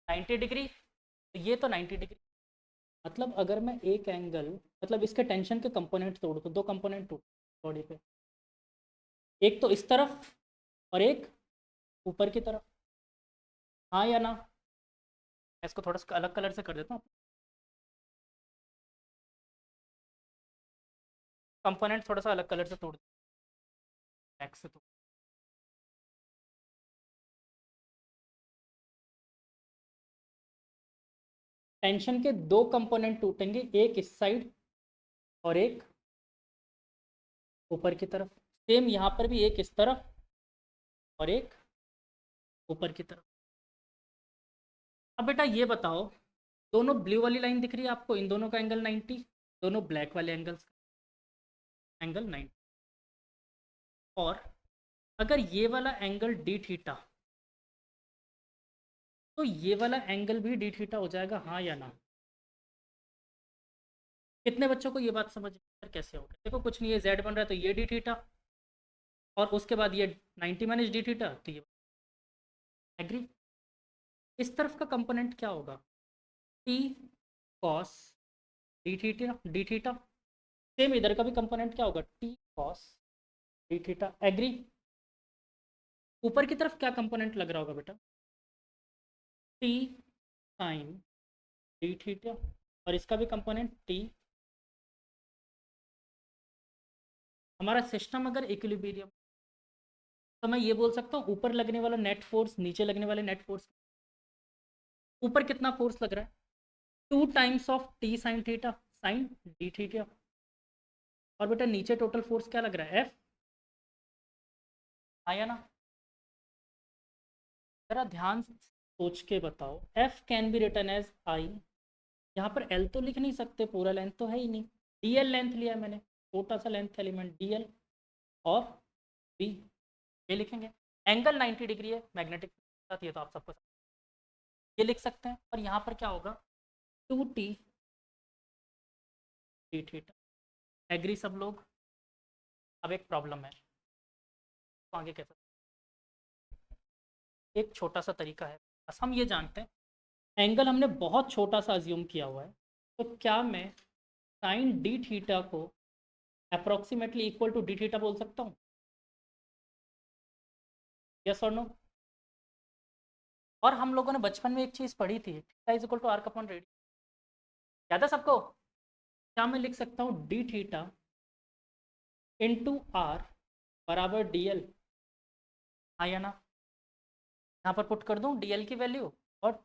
90 डिग्री। तो ये तो 90 डिग्री। मतलब अगर मैं एक एंगल, मतलब इसके टेंशन के कंपोनेंट तोड़ दूँ, दो कंपोनेंट टूट बॉडी पे, एक तो इस तरफ और एक ऊपर की तरफ। हाँ या ना। मैं इसको थोड़ा सा अलग कलर से कर देता हूँ। कंपोनेंट थोड़ा सा अलग कलर से तोड़, एक्स से तोड़। टेंशन के दो कंपोनेंट टूटेंगे, एक इस साइड और एक ऊपर की तरफ। सेम यहाँ पर भी एक इस तरफ और एक ऊपर की तरफ। अब बेटा ये बताओ, दोनों ब्लू वाली लाइन दिख रही है आपको, इन दोनों का एंगल 90, दोनों ब्लैक वाले एंगल्स का एंगल 90। और अगर ये वाला एंगल डी थीटा, तो ये वाला एंगल भी डी थीटा हो जाएगा, हाँ या ना। कितने बच्चों को ये बात समझ कैसे होगा। देखो कुछ नहीं है, जेड बन रहा है तो ये डी थीटा, और उसके बाद ये 90 माइनस डी थीटा, तो ये एग्री। इस तरफ का कंपोनेंट क्या होगा, T cos D theta. Same इधर का भी कंपोनेंट क्या होगा, T cos D theta. Agree. ऊपर की तरफ क्या कंपोनेंट लग रहा होगा बेटा, टी साइन डी थीटा, और इसका भी कंपोनेंट टी। हमारा सिस्टम अगर इक्विलिब्रियम, तो मैं ये बोल सकता हूँ ऊपर लगने वाला नेट फोर्स नीचे लगने वाले नेट फोर्स। ऊपर कितना फोर्स लग रहा है, 2 times of T sine theta sine D theta. और बेटा नीचे टोटल फोर्स क्या लग रहा है, एफ। आया ना। जरा ध्यान से सोच के बताओ, F can be written as I. यहाँ पर एल तो लिख नहीं सकते, पूरा लेंथ तो है ही नहीं। डी एल लेंथ लिया मैंने, छोटा सा लेंथ एलिमेंट डी एल, और बी ये लिखेंगे। एंगल 90 डिग्री है मैग्नेटिक साथ, ये तो आप सबको ये लिख सकते हैं। और यहाँ पर क्या होगा, 2t डी थीटा। एग्री सब लोग। अब एक प्रॉब्लम है, तो आगे कैसे, एक छोटा सा तरीका है। बस हम ये जानते हैं एंगल हमने बहुत छोटा सा अज्यूम किया हुआ है, तो क्या मैं साइन डी थीटा को approximately equal to D theta बोल सकता हूँ, यस और नो। और हम लोगों ने बचपन में एक चीज़ पढ़ी थी, theta is equal to R upon radius, याद है सबको। क्या मैं लिख सकता हूँ डी थीटा इंटू आर बराबर डी एल, हाँ या ना। यहाँ पर पुट कर दूँ डी एल की वैल्यू, और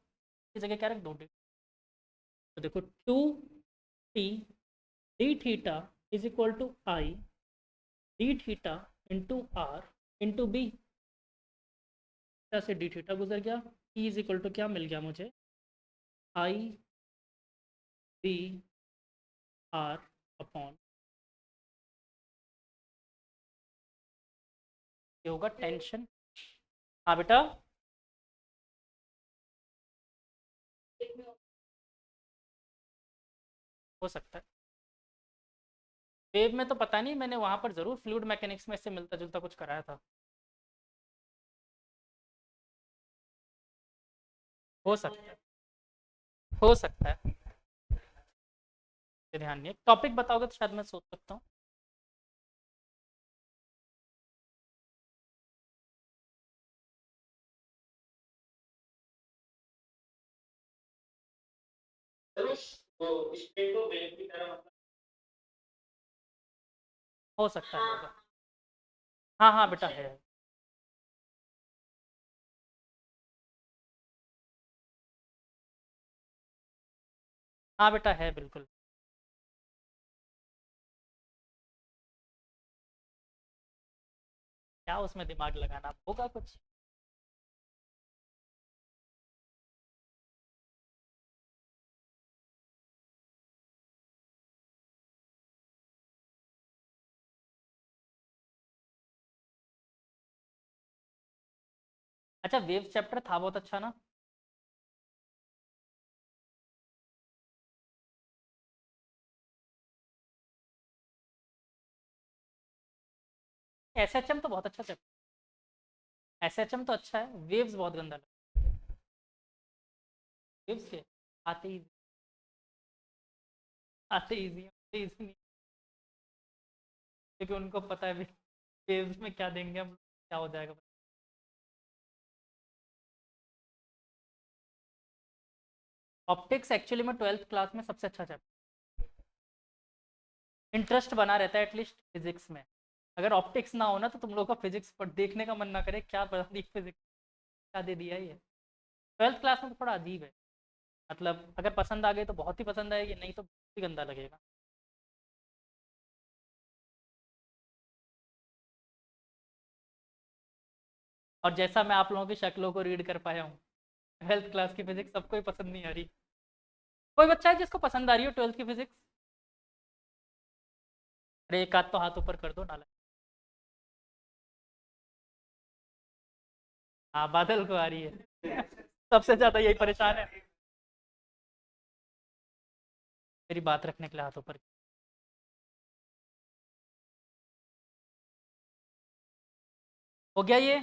इस जगह क्या रख दूँ, तो देखो 2t D theta is equal to I D theta into R into B. से डी थीटा गुजर गया, ई इज इक्वल टू क्या मिल गया मुझे, आई बी आर अपॉन, ये होगा टेंशन। हाँ बेटा, हो सकता है। वेव में तो पता नहीं, मैंने वहाँ पर ज़रूर फ्लूइड मैकेनिक्स में इससे मिलता जुलता कुछ कराया था। हो सकता है, हो सकता है, ध्यान नहीं है। टॉपिक बताओगे तो शायद मैं सोच सकता हूँ। वो स्ट्रेट को वेव की तरह मतलब। हो सकता है होगा। हाँ हाँ बेटा है। हाँ बेटा है बिल्कुल। क्या उसमें दिमाग लगाना, होगा कुछ। अच्छा, वेव चैप्टर था बहुत अच्छा ना। एसएचएम तो बहुत अच्छा चैप्टर, एसएचएम तो अच्छा है, वेव्स बहुत गंदा लगता है। वेव्स के आते ही, आते इजी, आते इजी नहीं, क्योंकि उनको पता है वेव्स में क्या देंगे हम, क्या हो जाएगा। ऑप्टिक्स एक्चुअली में 12th क्लास में सबसे अच्छा चैप्टर, इंटरेस्ट बना रहता है एटलीस्ट फिजिक्स में। अगर ऑप्टिक्स ना हो ना तो तुम लोग का फिजिक्स पर देखने का मन ना करे, क्या पता नहीं फिजिक्स क्या दे दिया ये। 12th क्लास में तो थोड़ा अजीब है, मतलब अगर पसंद आ गई तो बहुत ही पसंद आएगी, नहीं तो बहुत ही गंदा लगेगा। और जैसा मैं आप लोगों की शक्लों को रीड कर पाया हूँ, 12th क्लास की फिजिक्स सबको ही पसंद नहीं आ रही। कोई बच्चा है जिसको पसंद आ रही हो 12th की फिजिक्स? अरे एक आध तो हाथ ऊपर कर दो नाला। हाँ बादल को आ रही है सबसे ज्यादा यही परेशान है। मेरी बात रखने के लिए हाथ ऊपर। हो गया ये।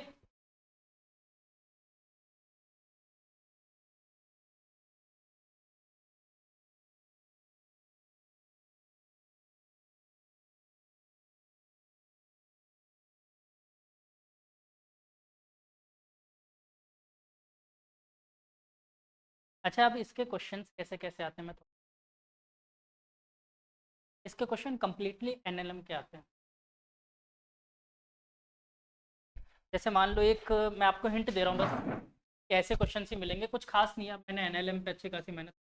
अच्छा, अब इसके क्वेश्चंस कैसे कैसे आते हैं मैं तो, इसके क्वेश्चन कंप्लीटली एनएलएम के आते हैं। जैसे मान लो एक, मैं आपको हिंट दे रहा हूँ बस, कि ऐसे क्वेश्चन ही मिलेंगे, कुछ खास नहीं है। अब मैंने एनएलएम पे अच्छी खासी मेहनत,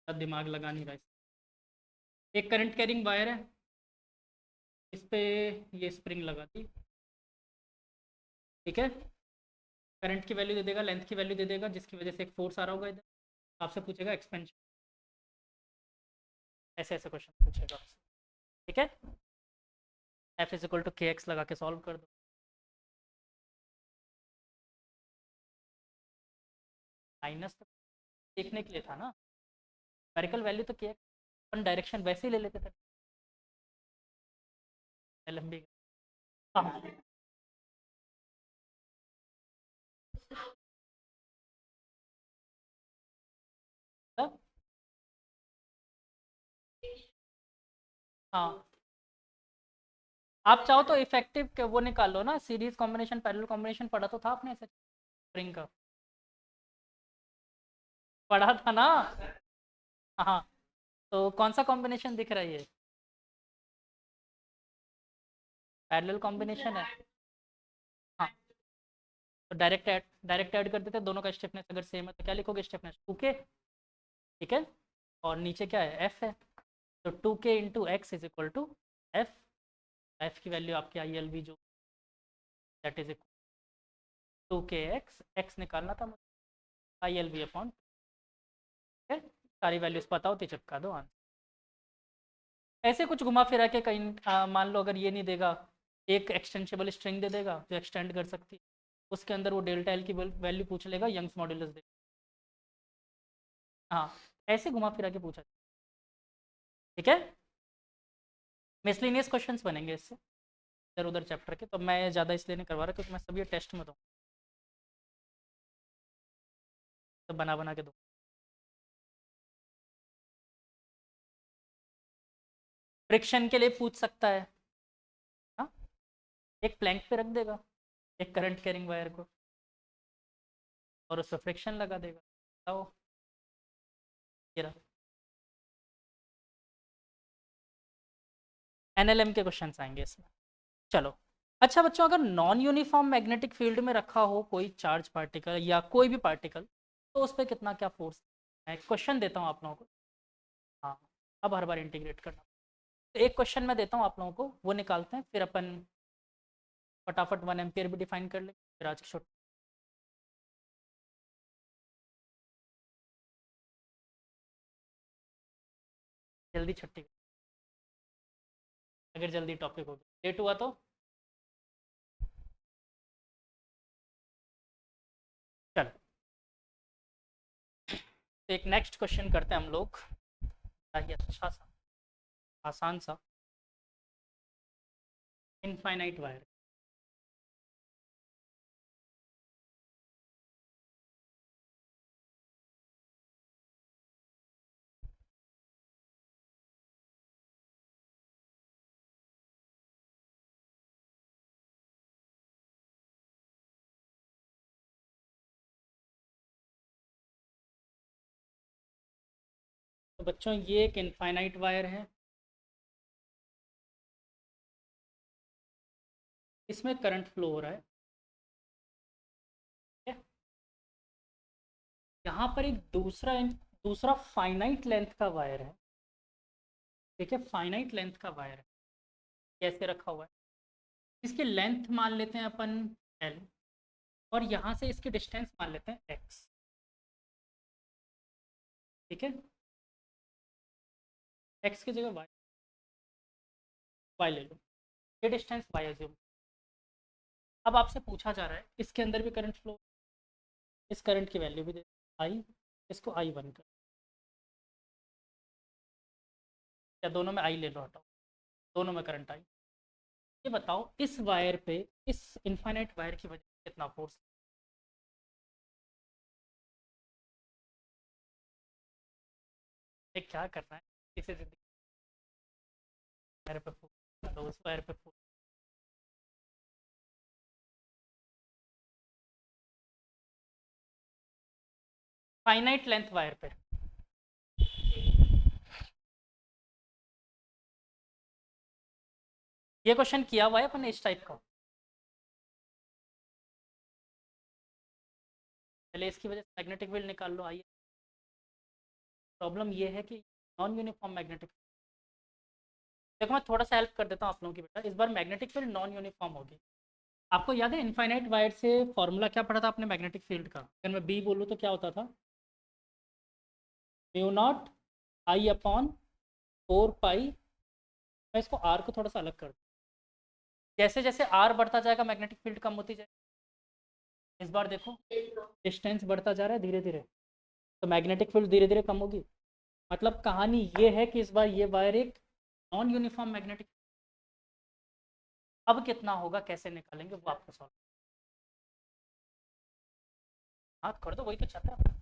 अब दिमाग लगा नहीं रहा एक करंट कैरिंग वायर है, इस पे ये स्प्रिंग लगा दी, ठीक है। करंट की वैल्यू दे देगा, लेंथ की वैल्यू दे देगा, जिसकी वजह से एक फोर्स आ रहा होगा इधर, आपसे पूछेगा एक्सपेंशन। ऐसे ऐसे क्वेश्चन पूछेगा आपसे, ठीक है। एफ इज इक्वल टू के एक्स लगा के सॉल्व कर दो। माइनस तो देखने के लिए था ना, न्यूमेरिकल वैल्यू तो के एक्स, अपन डायरेक्शन वैसे ही ले लेते थे लंबी। हाँ तब, हाँ आप चाहो तो इफेक्टिव वो निकाल लो ना, सीरीज कॉम्बिनेशन पैरेलल कॉम्बिनेशन पढ़ा तो था आपने ऐसे स्प्रिंग का, पढ़ा था ना। हाँ, तो कौन सा कॉम्बिनेशन दिख रहा है ये, पैरेलल कॉम्बिनेशन है। हाँ, तो डायरेक्ट ऐड कर देते, दोनों का स्टेपनेस अगर सेम है तो क्या लिखोगे, स्टेपनेस ओके, ठीक है। और नीचे क्या है, एफ है, तो 2k into X is equal to F, F की वैल्यू आपकी आई एल वी जो that is equal 2k X निकालना था मुझे, आई एल वी अपॉन, ठीक है, सारी वैल्यूज पता होती चिपका दो आंसर। ऐसे कुछ घुमा फिरा के कहीं मान लो अगर ये नहीं देगा, एक एक्सटेंशिबल स्ट्रिंग दे देगा जो एक्सटेंड कर सकती है, उसके अंदर वो डेल्टा एल की वैल्यू पूछ लेगा, यंग्स मॉड्यूलस दे, हाँ ऐसे घुमा फिरा के पूछा, ठीक है। मिसलिनियस क्वेश्चंस बनेंगे इससे इधर उधर चैप्टर के, तो मैं ज़्यादा इसलिए नहीं करवा रहा क्योंकि मैं सभी टेस्ट में दूँ, तो बना बना के दूँ। फ्रिक्शन के लिए पूछ सकता है, हाँ, एक प्लैंक पे रख देगा एक करंट कैरिंग वायर को और उस पर फ्रिक्शन लगा देगा, बताओ ये रहा। एनएलएम के क्वेश्चंस आएंगे इसमें। चलो, अच्छा बच्चों, अगर नॉन यूनिफॉर्म मैग्नेटिक फील्ड में रखा हो कोई चार्ज पार्टिकल या कोई भी पार्टिकल, तो उस पर कितना क्या फोर्स, मैं क्वेश्चन देता हूँ आप लोगों को। हाँ, अब हर बार इंटीग्रेट करना, तो एक क्वेश्चन मैं देता हूँ आप लोगों को, वो निकालते हैं, फिर अपन फटाफट 1 एम्पियर भी डिफाइन कर लेंगे, फिर आज की छुट्टी, जल्दी छुट्टी, अगर जल्दी टॉपिक हो गया लेट हुआ तो। चलो, तो एक नेक्स्ट क्वेश्चन करते हैं हम लोग, ताकि अच्छा सा आसान सा, इनफाइनाइट वायर। तो बच्चों ये एक इनफाइनाइट वायर है, इसमें करंट फ्लो हो रहा है, ठीक है? यहाँ पर एक दूसरा फाइनाइट लेंथ का वायर है, ठीक है, फाइनाइट लेंथ का वायर है, कैसे रखा हुआ है, इसकी लेंथ मान लेते हैं अपन एल, और यहाँ से इसकी डिस्टेंस मान लेते हैं एक्स, ठीक है, एक्स की जगह वाई, वाई ले लो, ये डिस्टेंस वाई एज्यूम। अब आपसे पूछा जा रहा है इसके अंदर भी करंट फ्लो, इस करंट की वैल्यू भी दे आई, इसको आई वन कर, या दोनों में आई ले लो, हटाओ, दोनों में करंट आई। ये बताओ इस वायर पे, इस इनफाइनाइट वायर की वजह से कितना फोर्स, क्या करना है, इसे जिंदगी वायर पे फोर्स, तो उस वायर पे फोर्स, फाइनाइट लेंथ वायर पे। ये क्वेश्चन किया हुआ है अपन ने इस टाइप का, पहले इसकी वजह से मैग्नेटिक फील्ड निकाल लो, आइए। प्रॉब्लम ये है कि नॉन यूनिफॉर्म मैग्नेटिक, देखो मैं थोड़ा सा हेल्प कर देता हूँ आप लोगों की बेटा, इस बार मैग्नेटिक फील्ड नॉन यूनिफॉर्म होगी। आपको याद है इनफाइनाइट वायर से फॉर्मूला क्या पढ़ा था आपने मैग्नेटिक फील्ड का, अगर मैं बी बोलूँ तो क्या होता था, म्यू नॉट आई अपॉन 4 पाई, मैं इसको आर को थोड़ा सा अलग कर दूँ, जैसे जैसे आर बढ़ता जाएगा मैग्नेटिक फील्ड कम होती जाएगी, इस बार देखो डिस्टेंस बढ़ता जा रहा है धीरे धीरे, तो मैग्नेटिक फील्ड धीरे धीरे कम होगी, मतलब कहानी ये है कि इस बार ये वायर एक नॉन यूनिफॉर्म मैग्नेटिक, अब कितना होगा कैसे निकालेंगे वो आपको सॉल्व, हाथ कर दो, वही तो चाहता है।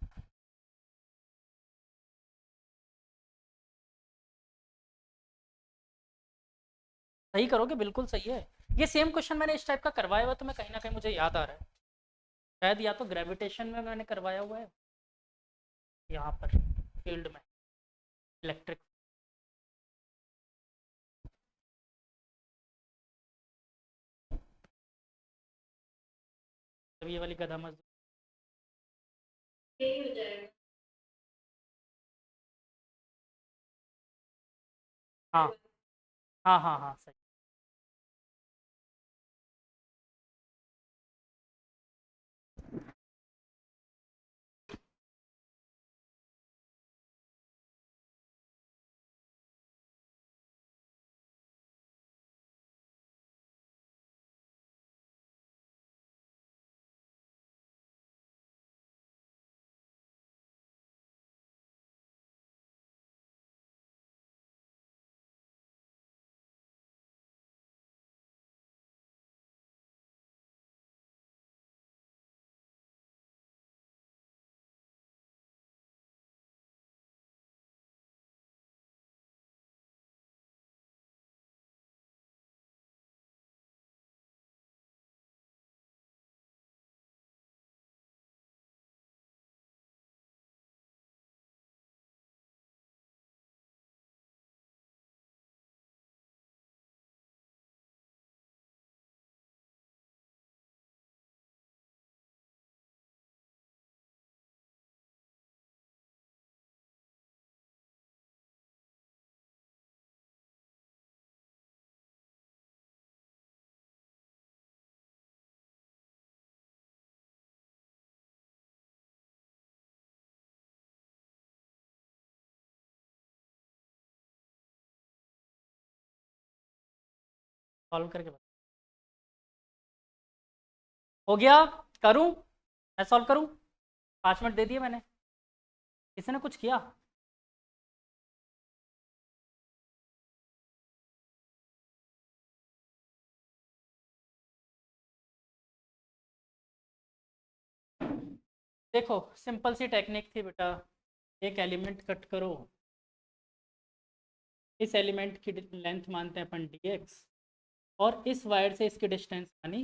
सही करोगे, बिल्कुल सही है। ये सेम क्वेश्चन मैंने इस टाइप का करवाया हुआ, तो मैं कहीं ना कहीं मुझे याद आ रहा है, शायद या तो ग्रेविटेशन में मैंने करवाया हुआ है, यहाँ पर फील्ड में इलेक्ट्रिक, तब ये वाली गधा मजदूर यही हो जाएगा। हाँ हाँ हाँ हाँ सही। सॉल्व करके बता। हो गया। करूँ? मैं सॉल्व करूँ? 5 मिनट दे दिए मैंने। किसी ने कुछ किया? देखो सिंपल सी टेक्निक थी बेटा। एक एलिमेंट कट करो, इस एलिमेंट की लेंथ मानते हैं अपन dx, और इस वायर से इसकी डिस्टेंस मानी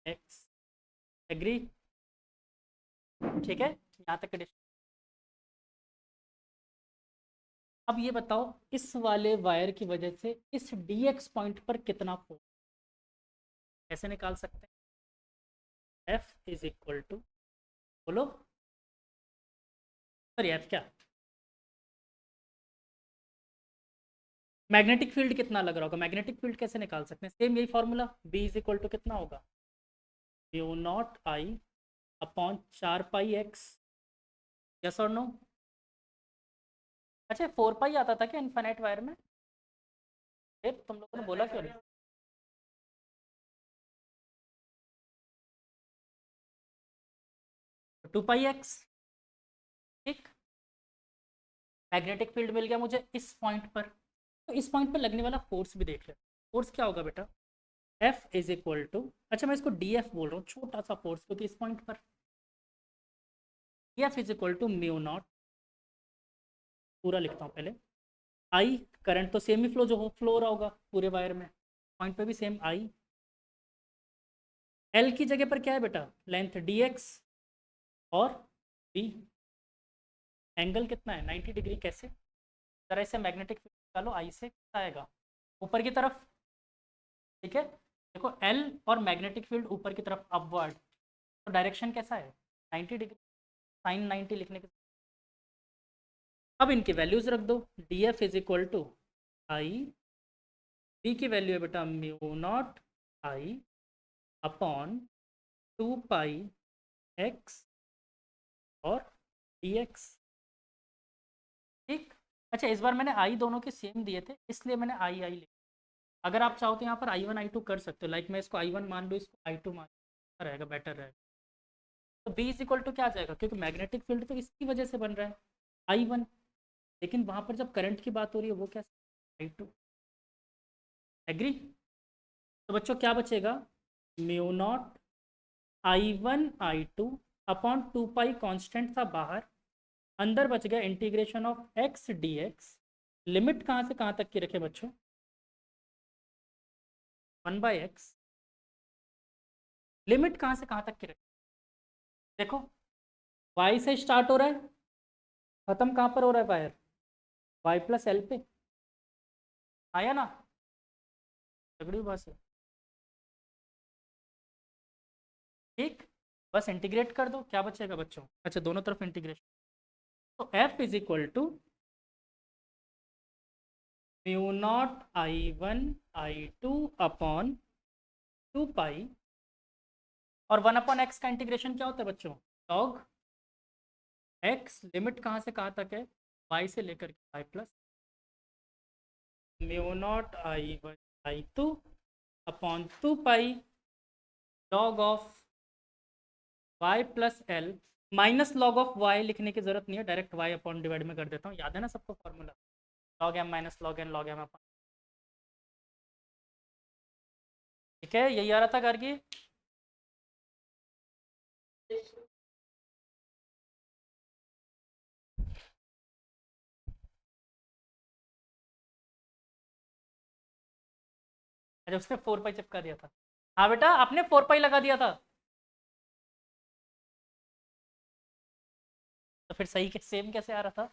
x। एग्री? ठीक है, यहाँ तक डिस्टेंस। अब ये बताओ इस वाले वायर की वजह से इस dx पॉइंट पर कितना फोर्स कैसे निकाल सकते हैं? F इज इक्वल टू, बोलो, सॉरी F क्या, मैग्नेटिक फील्ड कितना लग रहा होगा? मैग्नेटिक फील्ड कैसे निकाल सकते हैं? सेम यही formula, B is equal to कितना होगा, mu naught I upon 4 pi X. Yes और नो? अच्छा 4 पाई आता था क्या इनफाइनाइट वायर में? फिर तुम लोगों ने बोला क्यों नहीं? 2 पाई एक्स। ठीक, मैग्नेटिक फील्ड मिल गया मुझे इस पॉइंट पर, तो इस पॉइंट पर लगने वाला फोर्स भी देख ले। फोर्स क्या होगा बेटा? F इज इक्वल टू, अच्छा मैं इसको डी एफ बोल रहा हूँ, छोटा सा फोर्स, क्योंकि इस पॉइंट पर F is equal to mu naught, पूरा लिखता हूँ पहले, आई, करंट तो सेम ही फ्लो जो हो फ्लो हो रहा होगा पूरे वायर में, पॉइंट पे भी सेम आई। एल की जगह पर क्या है बेटा? लेंथ dx, और b, एंगल कितना है 90 डिग्री। कैसे? जरा इसे मैग्नेटिक फील्ड निकालो, आई से कितना आएगा ऊपर की तरफ। ठीक है, देखो एल और मैग्नेटिक फील्ड ऊपर की तरफ अपवर्ड, तो डायरेक्शन कैसा है 90 डिग्री, साइन 90 लिखने के। अब इनकी वैल्यूज रख दो, D F is equal to I, B की वैल्यू है बेटा mu naught I upon 2 pi X और डी एक्स। ठीक, अच्छा इस बार मैंने आई दोनों के सेम दिए थे इसलिए मैंने आई आई लिखा। अगर आप चाहो तो यहाँ पर I1 I2 कर सकते हो, लाइक मैं इसको I1 मान लूँ, इसको I2 मान, रहेगा बेटर रहेगा। तो B इज इक्वल टू क्या आ जाएगा, क्योंकि मैग्नेटिक फील्ड तो इसकी वजह से बन रहा है I1, लेकिन वहाँ पर जब करंट की बात हो रही है वो क्या, I2। एग्री? तो बच्चों क्या बचेगा, mu naught I1 I2 upon 2 पाई, कॉन्स्टेंट था बाहर, अंदर बच गया integration of x D x. Limit कहाँ से कहाँ तक की रखे बच्चों? 1/x। लिमिट कहाँ से कहाँ तक की रखे? देखो y से स्टार्ट हो रहा है, खत्म कहाँ पर हो रहा है वायर, y प्लस एल पे। आया ना? तगड़ी बात है। ठीक, बस इंटीग्रेट कर दो, क्या बचेगा बच्चों? अच्छा दोनों तरफ इंटीग्रेशन, तो f is equal to mu naught I1 I2 upon 2 pi, और 1/x का इंटीग्रेशन क्या होता है बच्चों? लॉग x, लिमिट कहाँ से कहाँ तक है? y से लेकर के y plus mu naught I1 I2 upon 2 pi log of y plus L. Minus log of y लिखने की जरूरत नहीं है, डायरेक्ट y अपॉन डिवाइड में कर देता हूँ। याद है ना सबको formula? Log m minus log n log m upon. ठीक है, यही आ रहा था गार्गी। अच्छा, उसने 4 पाई चिपका दिया था। हाँ बेटा, आपने 4 पाई लगा दिया था, तो फिर सही के सेम कैसे आ रहा था?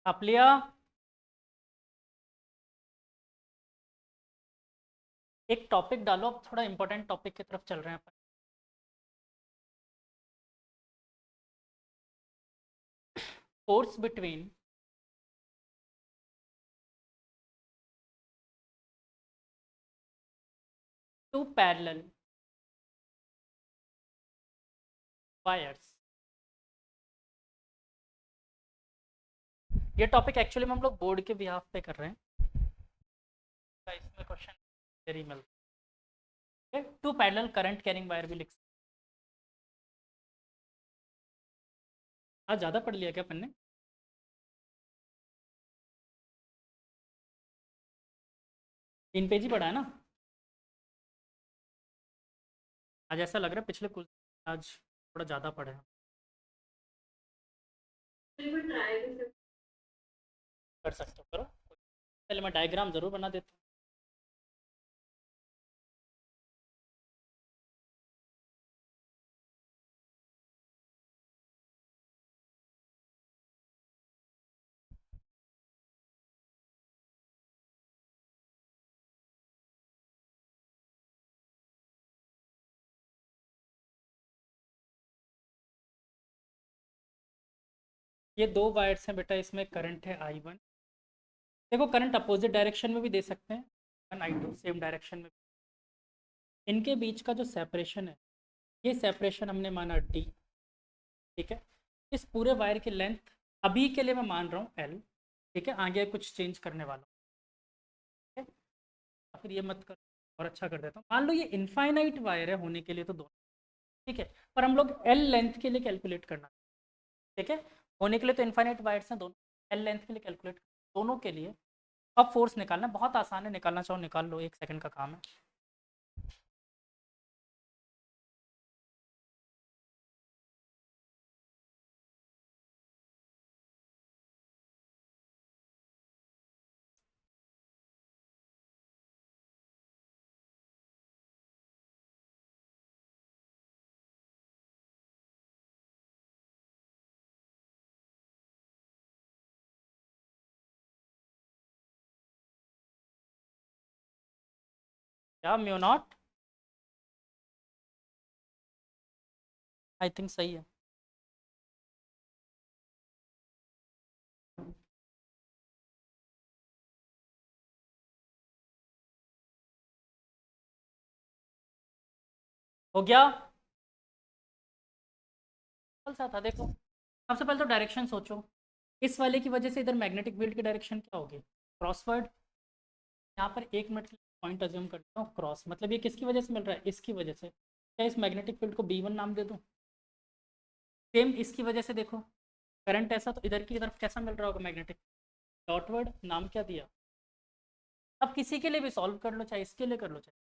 आप लिया? एक टॉपिक डालो, अब थोड़ा इंपॉर्टेंट टॉपिक की तरफ चल रहे हैं अपन। Force between two parallel wires. ये टॉपिक एक्चुअली में हम लोग बोर्ड के बिहाफ पे कर रहे हैं, तो इसमें क्वेश्चन वेरी मिलता है। Two parallel current carrying wire भी लिख सकते हैं। आज ज़्यादा पढ़ लिया क्या अपन ने? 3 पेज ही पढ़ा है ना? आज ऐसा लग रहा है पिछले कुछ आज थोड़ा ज़्यादा पढ़े हैं। कर सकते हो, करो। पहले मैं डायग्राम ज़रूर बना देता हूँ। ये 2 वायर्स हैं बेटा, इसमें करंट है I1। देखो करंट अपोजिट डायरेक्शन में भी दे सकते हैं, I2 सेम डायरेक्शन में। इनके बीच का जो सेपरेशन है, ये सेपरेशन हमने माना D। ठीक है, इस पूरे वायर की लेंथ अभी के लिए मैं मान रहा हूँ L। ठीक है, आगे कुछ चेंज करने वाला हूँ। ठीक है, फिर ये मत कर, और अच्छा कर देता हूँ। मान लो ये इनफाइनाइट वायर है होने के लिए तो दोनों, ठीक है, पर हम लोग L लेंथ के लिए कैलकुलेट करना। ठीक है, होने के लिए तो इनफाइनाइट वायर्स हैं दोनों, L लेंथ के लिए कैलकुलेट दोनों के लिए। अब फोर्स निकालना बहुत आसान है, निकालना चाहो निकाल लो, 1 सेकंड का काम है। क्या म्यू नॉट, आई थिंक सही है। हो गया, सिंपल सा था। देखो सबसे पहले तो डायरेक्शन सोचो, इस वाले की वजह से इधर मैग्नेटिक फील्ड की डायरेक्शन क्या होगी, क्रॉसवर्ड। यहाँ पर 1 मिनट के लिए पॉइंट अज्यूम करता हूँ क्रॉस, मतलब ये किसकी वजह से मिल रहा है, इसकी वजह से। क्या इस मैग्नेटिक फील्ड को B1 नाम दे दूँ। सेम इसकी वजह से देखो, करंट ऐसा तो इधर की तरफ कैसा मिल रहा होगा मैग्नेटिक, डॉटवर्ड, नाम क्या दिया। अब किसी के लिए भी सॉल्व कर लो, चाहे इसके लिए कर लो, चाहे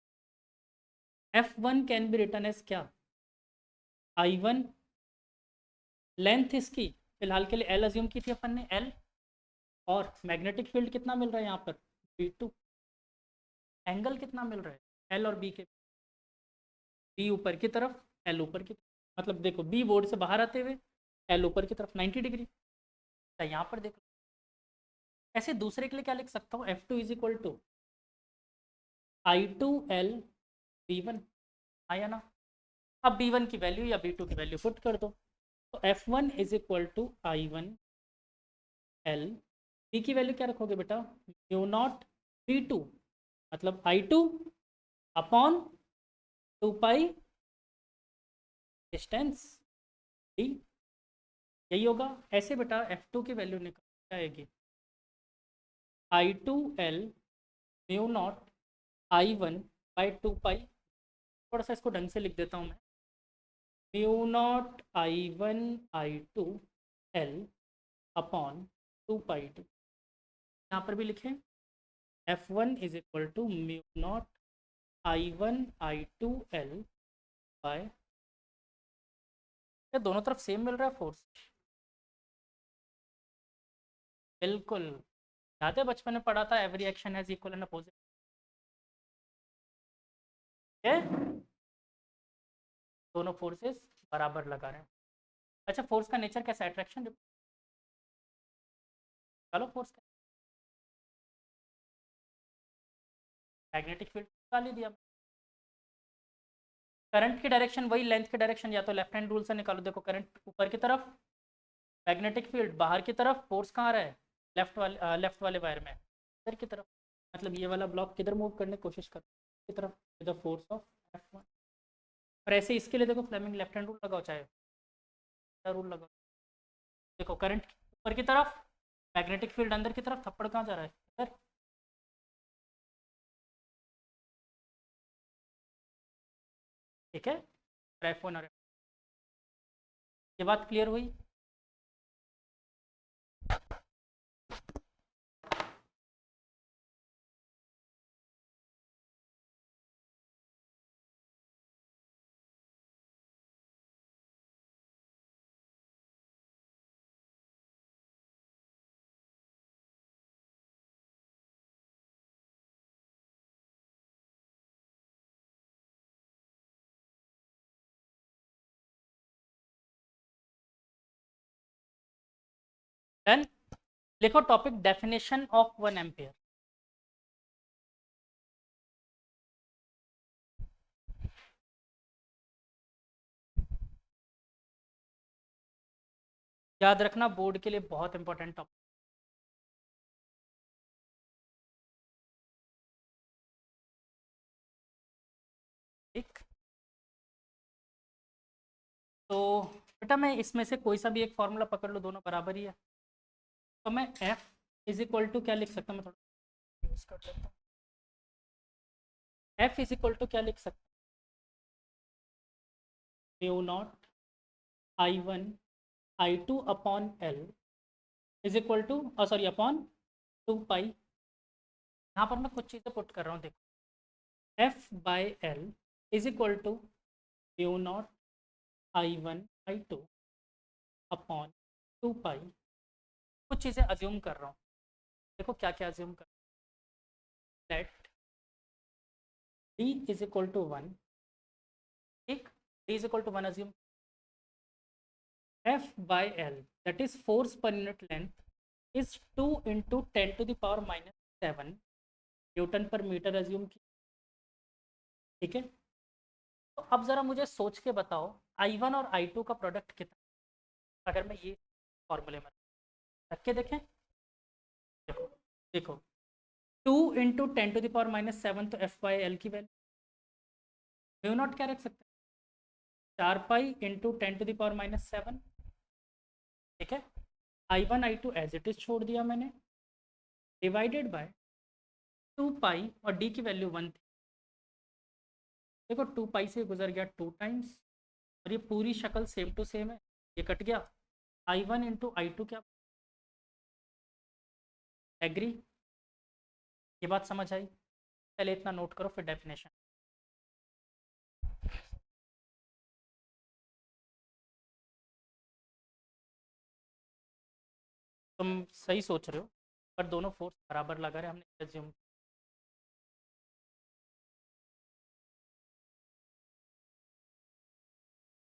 F1 can be return as क्या, I1, लेंथ इसकी फिलहाल के लिए L अज्यूम की थी अपन ने, L, और मैग्नेटिक फील्ड कितना मिल रहा है यहाँ पर B2, एंगल कितना मिल रहा है L और B के, B ऊपर की तरफ, L ऊपर की तरफ, मतलब देखो B बोर्ड से बाहर आते हुए, L ऊपर की तरफ 90 डिग्री। तो यहाँ पर देखो, ऐसे दूसरे के लिए क्या लिख सकता हूँ, F2 is equal to I2L B1, आया ना। अब B1 की वैल्यू या B2 की वैल्यू पुट कर दो, तो F1 is equal to I1L, B की वैल्यू क्या रखोगे बेटा, म्यू नॉट B2, मतलब I2 अपॉन 2 पाई डिस्टेंस D, यही होगा। ऐसे बेटा F2 की वैल्यू निकल जाएगी I2L mu naught I1 by 2 पाई, थोड़ा सा इसको ढंग से लिख देता हूँ मैं, mu naught I1 I2 L upon 2 pi D. यहाँ पर भी लिखें F1 is equal to mu naught I1 I2 L by, क्या दोनों तरफ सेम मिल रहा है फोर्स, बिल्कुल। याद है बचपन में पढ़ा था, every action has equal and opposite. दोनों फोर्सेस बराबर लगा रहे हैं। अच्छा, फोर्स का नेचर कैसा है, अट्रैक्शन, चलो फोर्स का मैग्नेटिक फील्ड निकाल ही दिया। करंट की डायरेक्शन वही लेंथ की डायरेक्शन, या तो लेफ्ट हैंड रूल से निकालो। देखो करंट ऊपर की तरफ, मैग्नेटिक फील्ड बाहर की तरफ, फोर्स कहाँ रहा है, लेफ्ट वाले वायर में इधर की तरफ, मतलब ये वाला ब्लॉक किधर मूव करने की कोशिश कर की तरफ, द फोर्स ऑफ F1। और ऐसे इसके लिए देखो फ्लेमिंग लेफ्ट हैंड रूल लगाओ, चाहे रूल लगाओ। देखो करंट ऊपर की तरफ, मैग्नेटिक फील्ड अंदर की तरफ, थप्पड़ कहाँ जा रहा है, इधर। ठीक है, F1 और ये बात क्लियर हुई। देन लिखो टॉपिक, डेफिनेशन ऑफ 1 एम्पियर। याद रखना बोर्ड के लिए बहुत इंपॉर्टेंट टॉपिक। ठीक, तो बेटा मैं इसमें से कोई सा भी एक फॉर्मूला पकड़ लो, दोनों बराबर ही है। तो मैं F इज इक्वल टू क्या लिख सकता हूँ, मैं थोड़ा यूज कर लेता हूँ। F इज इक्वल टू क्या लिख सकता हूँ, mu naught I1 I2 upon L is equal to, sorry, upon 2 pi. यहाँ पर मैं कुछ चीज़ें पुट कर रहा हूँ, देखो। F by L is equal to mu naught I1 I2 upon 2 pi. कुछ चीज़ें अज्यूम कर रहा हूँ, देखो क्या क्या अज्यूम कर। Let D is equal to 1। ठीक, D is equal to 1 assume. F by L, that is force per unit length, is 2 into 10 to the power minus 7 Newton पर मीटर अज्यूम की। ठीक है, तो अब ज़रा मुझे सोच के बताओ I1 और I2 का प्रोडक्ट कितना, अगर मैं ये फॉर्मूले में रख के देखें। देखो देखो, 2 into 10 to the power minus 7, तो F by L की वैल्यू म्यू नॉट क्या रख सकते हैं, 4 pi into 10 to the power minus 7। ठीक है, I1 I2 as it is छोड़ दिया मैंने, डिवाइडेड बाय 2 पाई, और डी की वैल्यू 1 थी। देखो 2 पाई से गुजर गया 2 टाइम्स, और ये पूरी शक्ल सेम टू सेम है, ये कट गया। I1 इंटू I2 क्या, एग्री? ये बात समझ आई? पहले इतना नोट करो, फिर डेफिनेशन। तुम सही सोच रहे हो, पर दोनों फोर्स बराबर लगा रहे, हमने एज्यूम।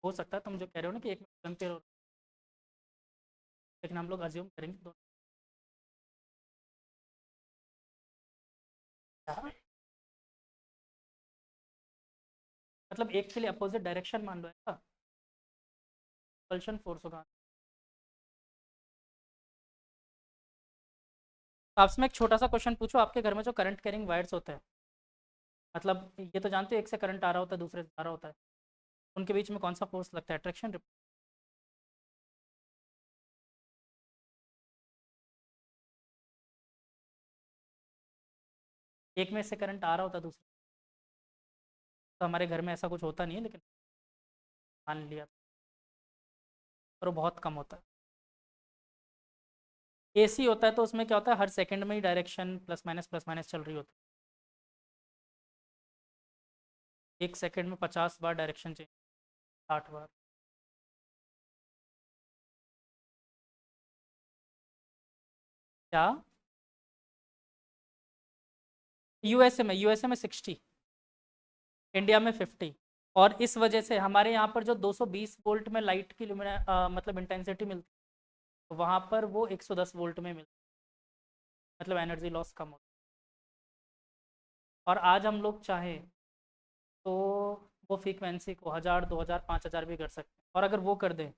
हो सकता है तुम जो कह रहे हो ना कि एक में एम्पियर, लेकिन हम लोग अज्यूम करेंगे दोनों। क्या? मतलब एक के लिए अपोजिट डायरेक्शन मान लो, ऐसा कंपल्शन फोर्स होगा। आपसे मैं एक छोटा सा क्वेश्चन पूछूं, आपके घर में जो करंट कैरिंग वायर्स होते हैं, मतलब ये तो जानते हो एक से करंट आ रहा होता है, दूसरे से आ रहा होता है, उनके बीच में कौन सा फोर्स लगता है, अट्रैक्शन? एक में से करंट आ रहा होता है, दूसरे, तो हमारे घर में ऐसा कुछ होता नहीं है, लेकिन मान लिया, पर वो बहुत कम होता है। एसी होता है तो उसमें क्या होता है, हर सेकंड में ही डायरेक्शन प्लस माइनस चल रही होती है। एक सेकंड में 50 बार डायरेक्शन चेंज, 60 बार। क्या? यूएसए में 60, इंडिया में 50। और इस वजह से हमारे यहाँ पर जो 220 वोल्ट में लाइट की मतलब इंटेंसिटी मिलती है, वहाँ पर वो 110 वोल्ट में मिलती है, मतलब एनर्जी लॉस कम होता है। और आज हम लोग चाहें तो वो फ्रीक्वेंसी को 1000, 2000, 5000 भी कर सकते हैं। और अगर वो कर दें,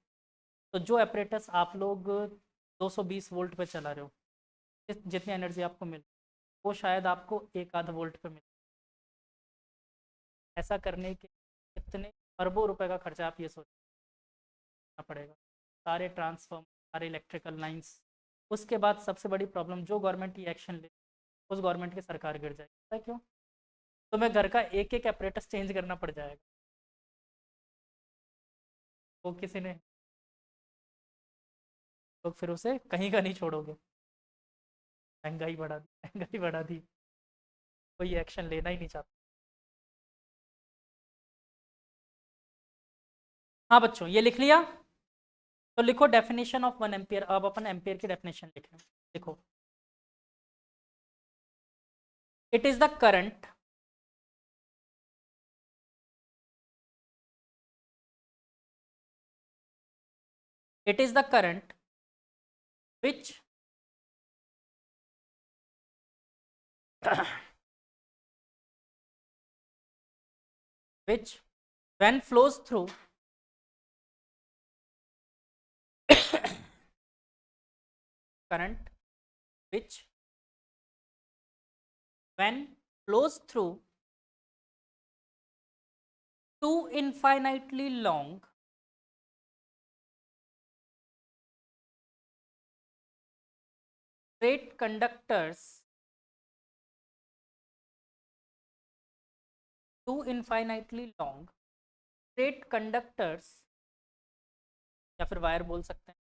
तो जो एपरेटस आप लोग 220 वोल्ट पे चला रहे हो, जितनी एनर्जी आपको मिल, वो शायद आपको एक आध वोल्ट पे मिले। ऐसा करने के कितने अरबों रुपए का खर्चा आप ये सोचना पड़ेगा, सारे ट्रांसफॉर्म, सारे इलेक्ट्रिकल लाइंस। उसके बाद सबसे बड़ी प्रॉब्लम, जो गवर्नमेंट ये एक्शन ले, उस गवर्नमेंट की सरकार गिर जाएगी। पता है क्यों? तुम्हें घर का एक एक एपरेटस चेंज करना पड़ जाएगा, वो किसी ने, तो फिर उसे कहीं का नहीं छोड़ोगे। महंगाई बढ़ा दी, महंगाई बढ़ा दी, कोई एक्शन लेना ही नहीं चाहता। हाँ बच्चों, ये लिख लिया? तो लिखो डेफिनेशन ऑफ 1 एम्पियर। अब अपन एम्पियर की डेफिनेशन लिखें। देखो, it is the current it is the current which which when flows through current which when flows through two infinitely long straight conductors, two infinitely long straight conductors, या फिर wire बोल सकते हैं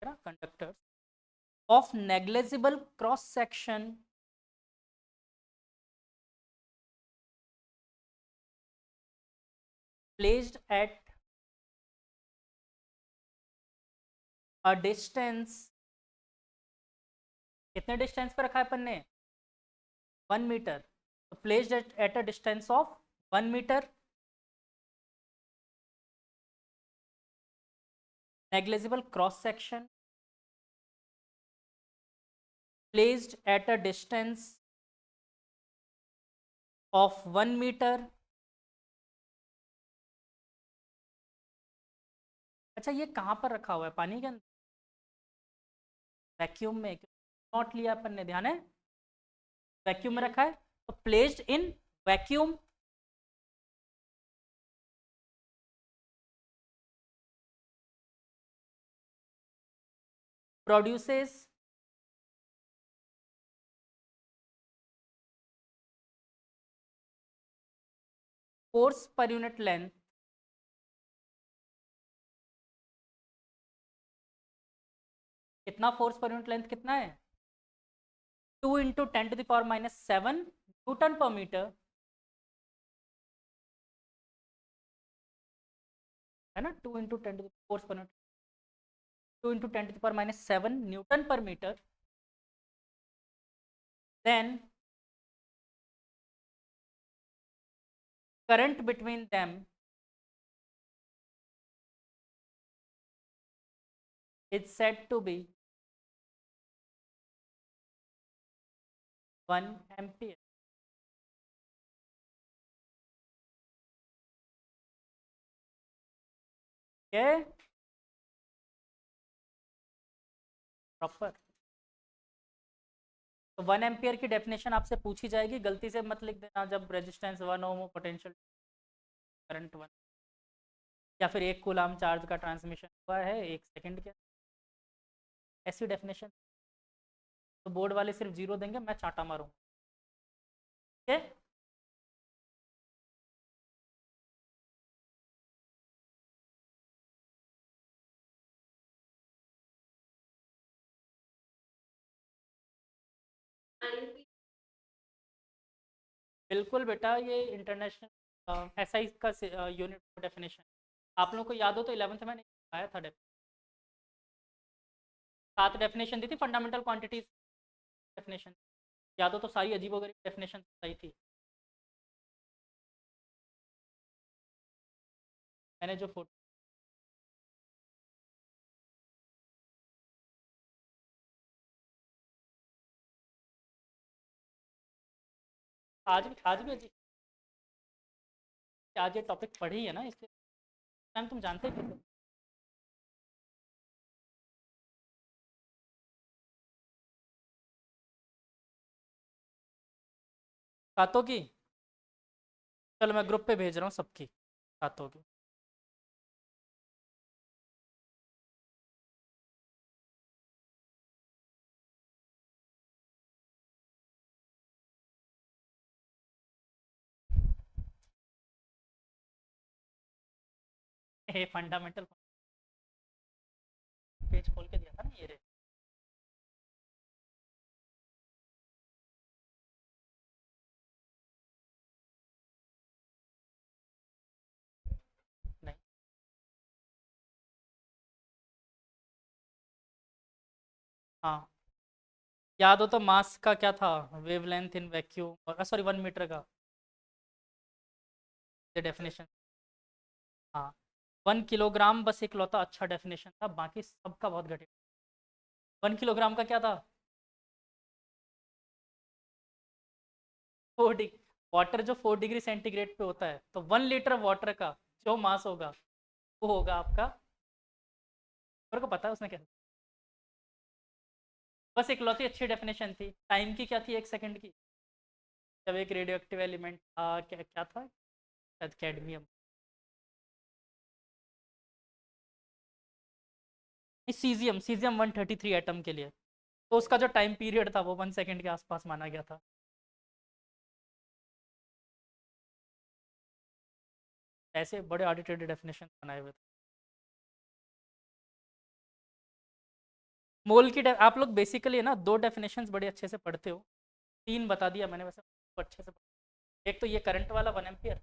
ना, conductors of negligible cross section placed at a distance, कितने distance पर रखा है अपन ने 1 मीटर, तो placed at a distance of 1 metre, negligible cross section placed at a distance of 1 metre. अच्छा ये कहाँ पर रखा हुआ है, पानी के अंदर, वैक्यूम में, नॉट लिया अपन ने, ध्यान है, वैक्यूम में रखा है, तो placed in vacuum, produces force per unit length कितना, फोर्स पर यूनिट लेंथ कितना है 2 इंटू 10⁻⁷ न्यूटन पर मीटर, है ना, 2 into 10 force per unit, 2 into 10⁻⁷ Newton पर metre, then current between them is said to be 1 ampere। okay? Proper, तो 1 ampere की definition आपसे पूछी जाएगी, गलती से मत लिख देना जब रेजिस्टेंस 1 ओम हो, पोटेंशियल करंट 1, या फिर 1 कूलाम चार्ज का ट्रांसमिशन हुआ है 1 सेकंड के, ऐसी डेफिनेशन, तो बोर्ड वाले सिर्फ 0 देंगे, मैं चाटा मारूंगा, ठीक है। बिल्कुल बेटा, ये इंटरनेशनल एसआई का यूनिट डेफिनेशन, आप लोगों को याद हो तो 11th में मैंने आया था, 7 डेफिनेशन दी थी फंडामेंटल क्वांटिटीज डेफिनेशन, याद हो तो सारी अजीबोगरीब डेफिनेशन सही थी, मैंने जो फोटो, आज भी अजीब, आज ये टॉपिक पढ़ी है ना, इसलिए टाइम तुम जानते ही थे। खातों की, चलो मैं ग्रुप पे भेज रहा हूँ सबकी खातों की, ये फंडामेंटल पेज खोल के दिया था ना, ये रे, नहीं, हाँ याद हो तो मास का क्या था, वेवलेंथ इन वैक्यूम, और सॉरी 1 मीटर का, ये डेफिनेशन, हाँ 1 किलोग्राम बस इकलौता अच्छा डेफिनेशन था, बाकी सबका बहुत घटिया। 1 किलोग्राम का क्या था, 4 डिग्री, वाटर जो 4 डिग्री सेंटीग्रेड पे होता है, तो 1 लीटर वाटर का जो मास होगा वो होगा आपका, मेरे को पता है उसमें क्या, बस इकलौती अच्छी डेफिनेशन थी। टाइम की क्या थी, 1 सेकंड की, जब एक रेडियो एक्टिव एलिमेंट क्या क्या था, शायद कैडमियम, सीजियम, सीजियम 133 एटम के लिए, तो उसका जो टाइम पीरियड था वो 1 सेकंड के आसपास माना गया था। ऐसे बड़े ऑडिटेड डेफिनेशन बनाए हुए थे। मोल की आप लोग बेसिकली है ना 2 डेफिनेशंस बड़े अच्छे से पढ़ते हो, 3 बता दिया मैंने वैसे, अच्छे से एक तो ये करंट वाला 1 एम्पियर,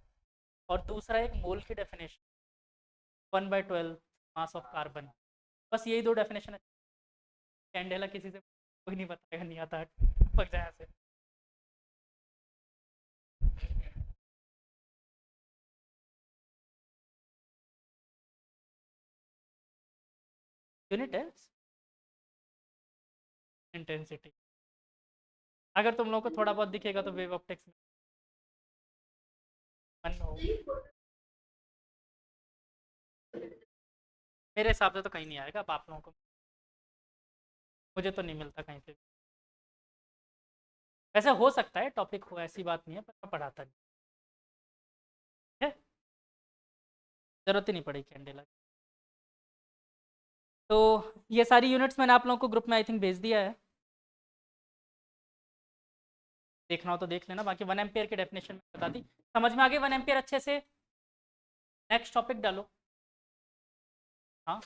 और दूसरा एक मोल की डेफिनेशन 1/12 मास ऑफ कार्बन। बस यही 2 डेफिनेशन है। कैंडेला किसी से कोई नहीं बताएगा, नहीं आता, पक जाए ऐसे। यूनिट है इंटेंसिटी। अगर तुम लोगों को थोड़ा बहुत दिखेगा तो वेव ऑप्टिक्स में हो। मेरे हिसाब से तो कहीं नहीं आएगा, अब आप लोगों को, मुझे तो नहीं मिलता कहीं से। वैसे हो सकता है टॉपिक हो, ऐसी बात नहीं है, पर मैं पढ़ाता नहीं है, जरूरत ही नहीं पड़ी कैंडेला। तो ये सारी यूनिट्स मैंने आप लोगों को ग्रुप में आई थिंक भेज दिया है, देखना हो तो देख लेना। बाकी 1 एम्पियर की डेफिनेशन में बता दी, समझ में आ गई 1 एम्पियर अच्छे से। नेक्स्ट टॉपिक डालो। हाँ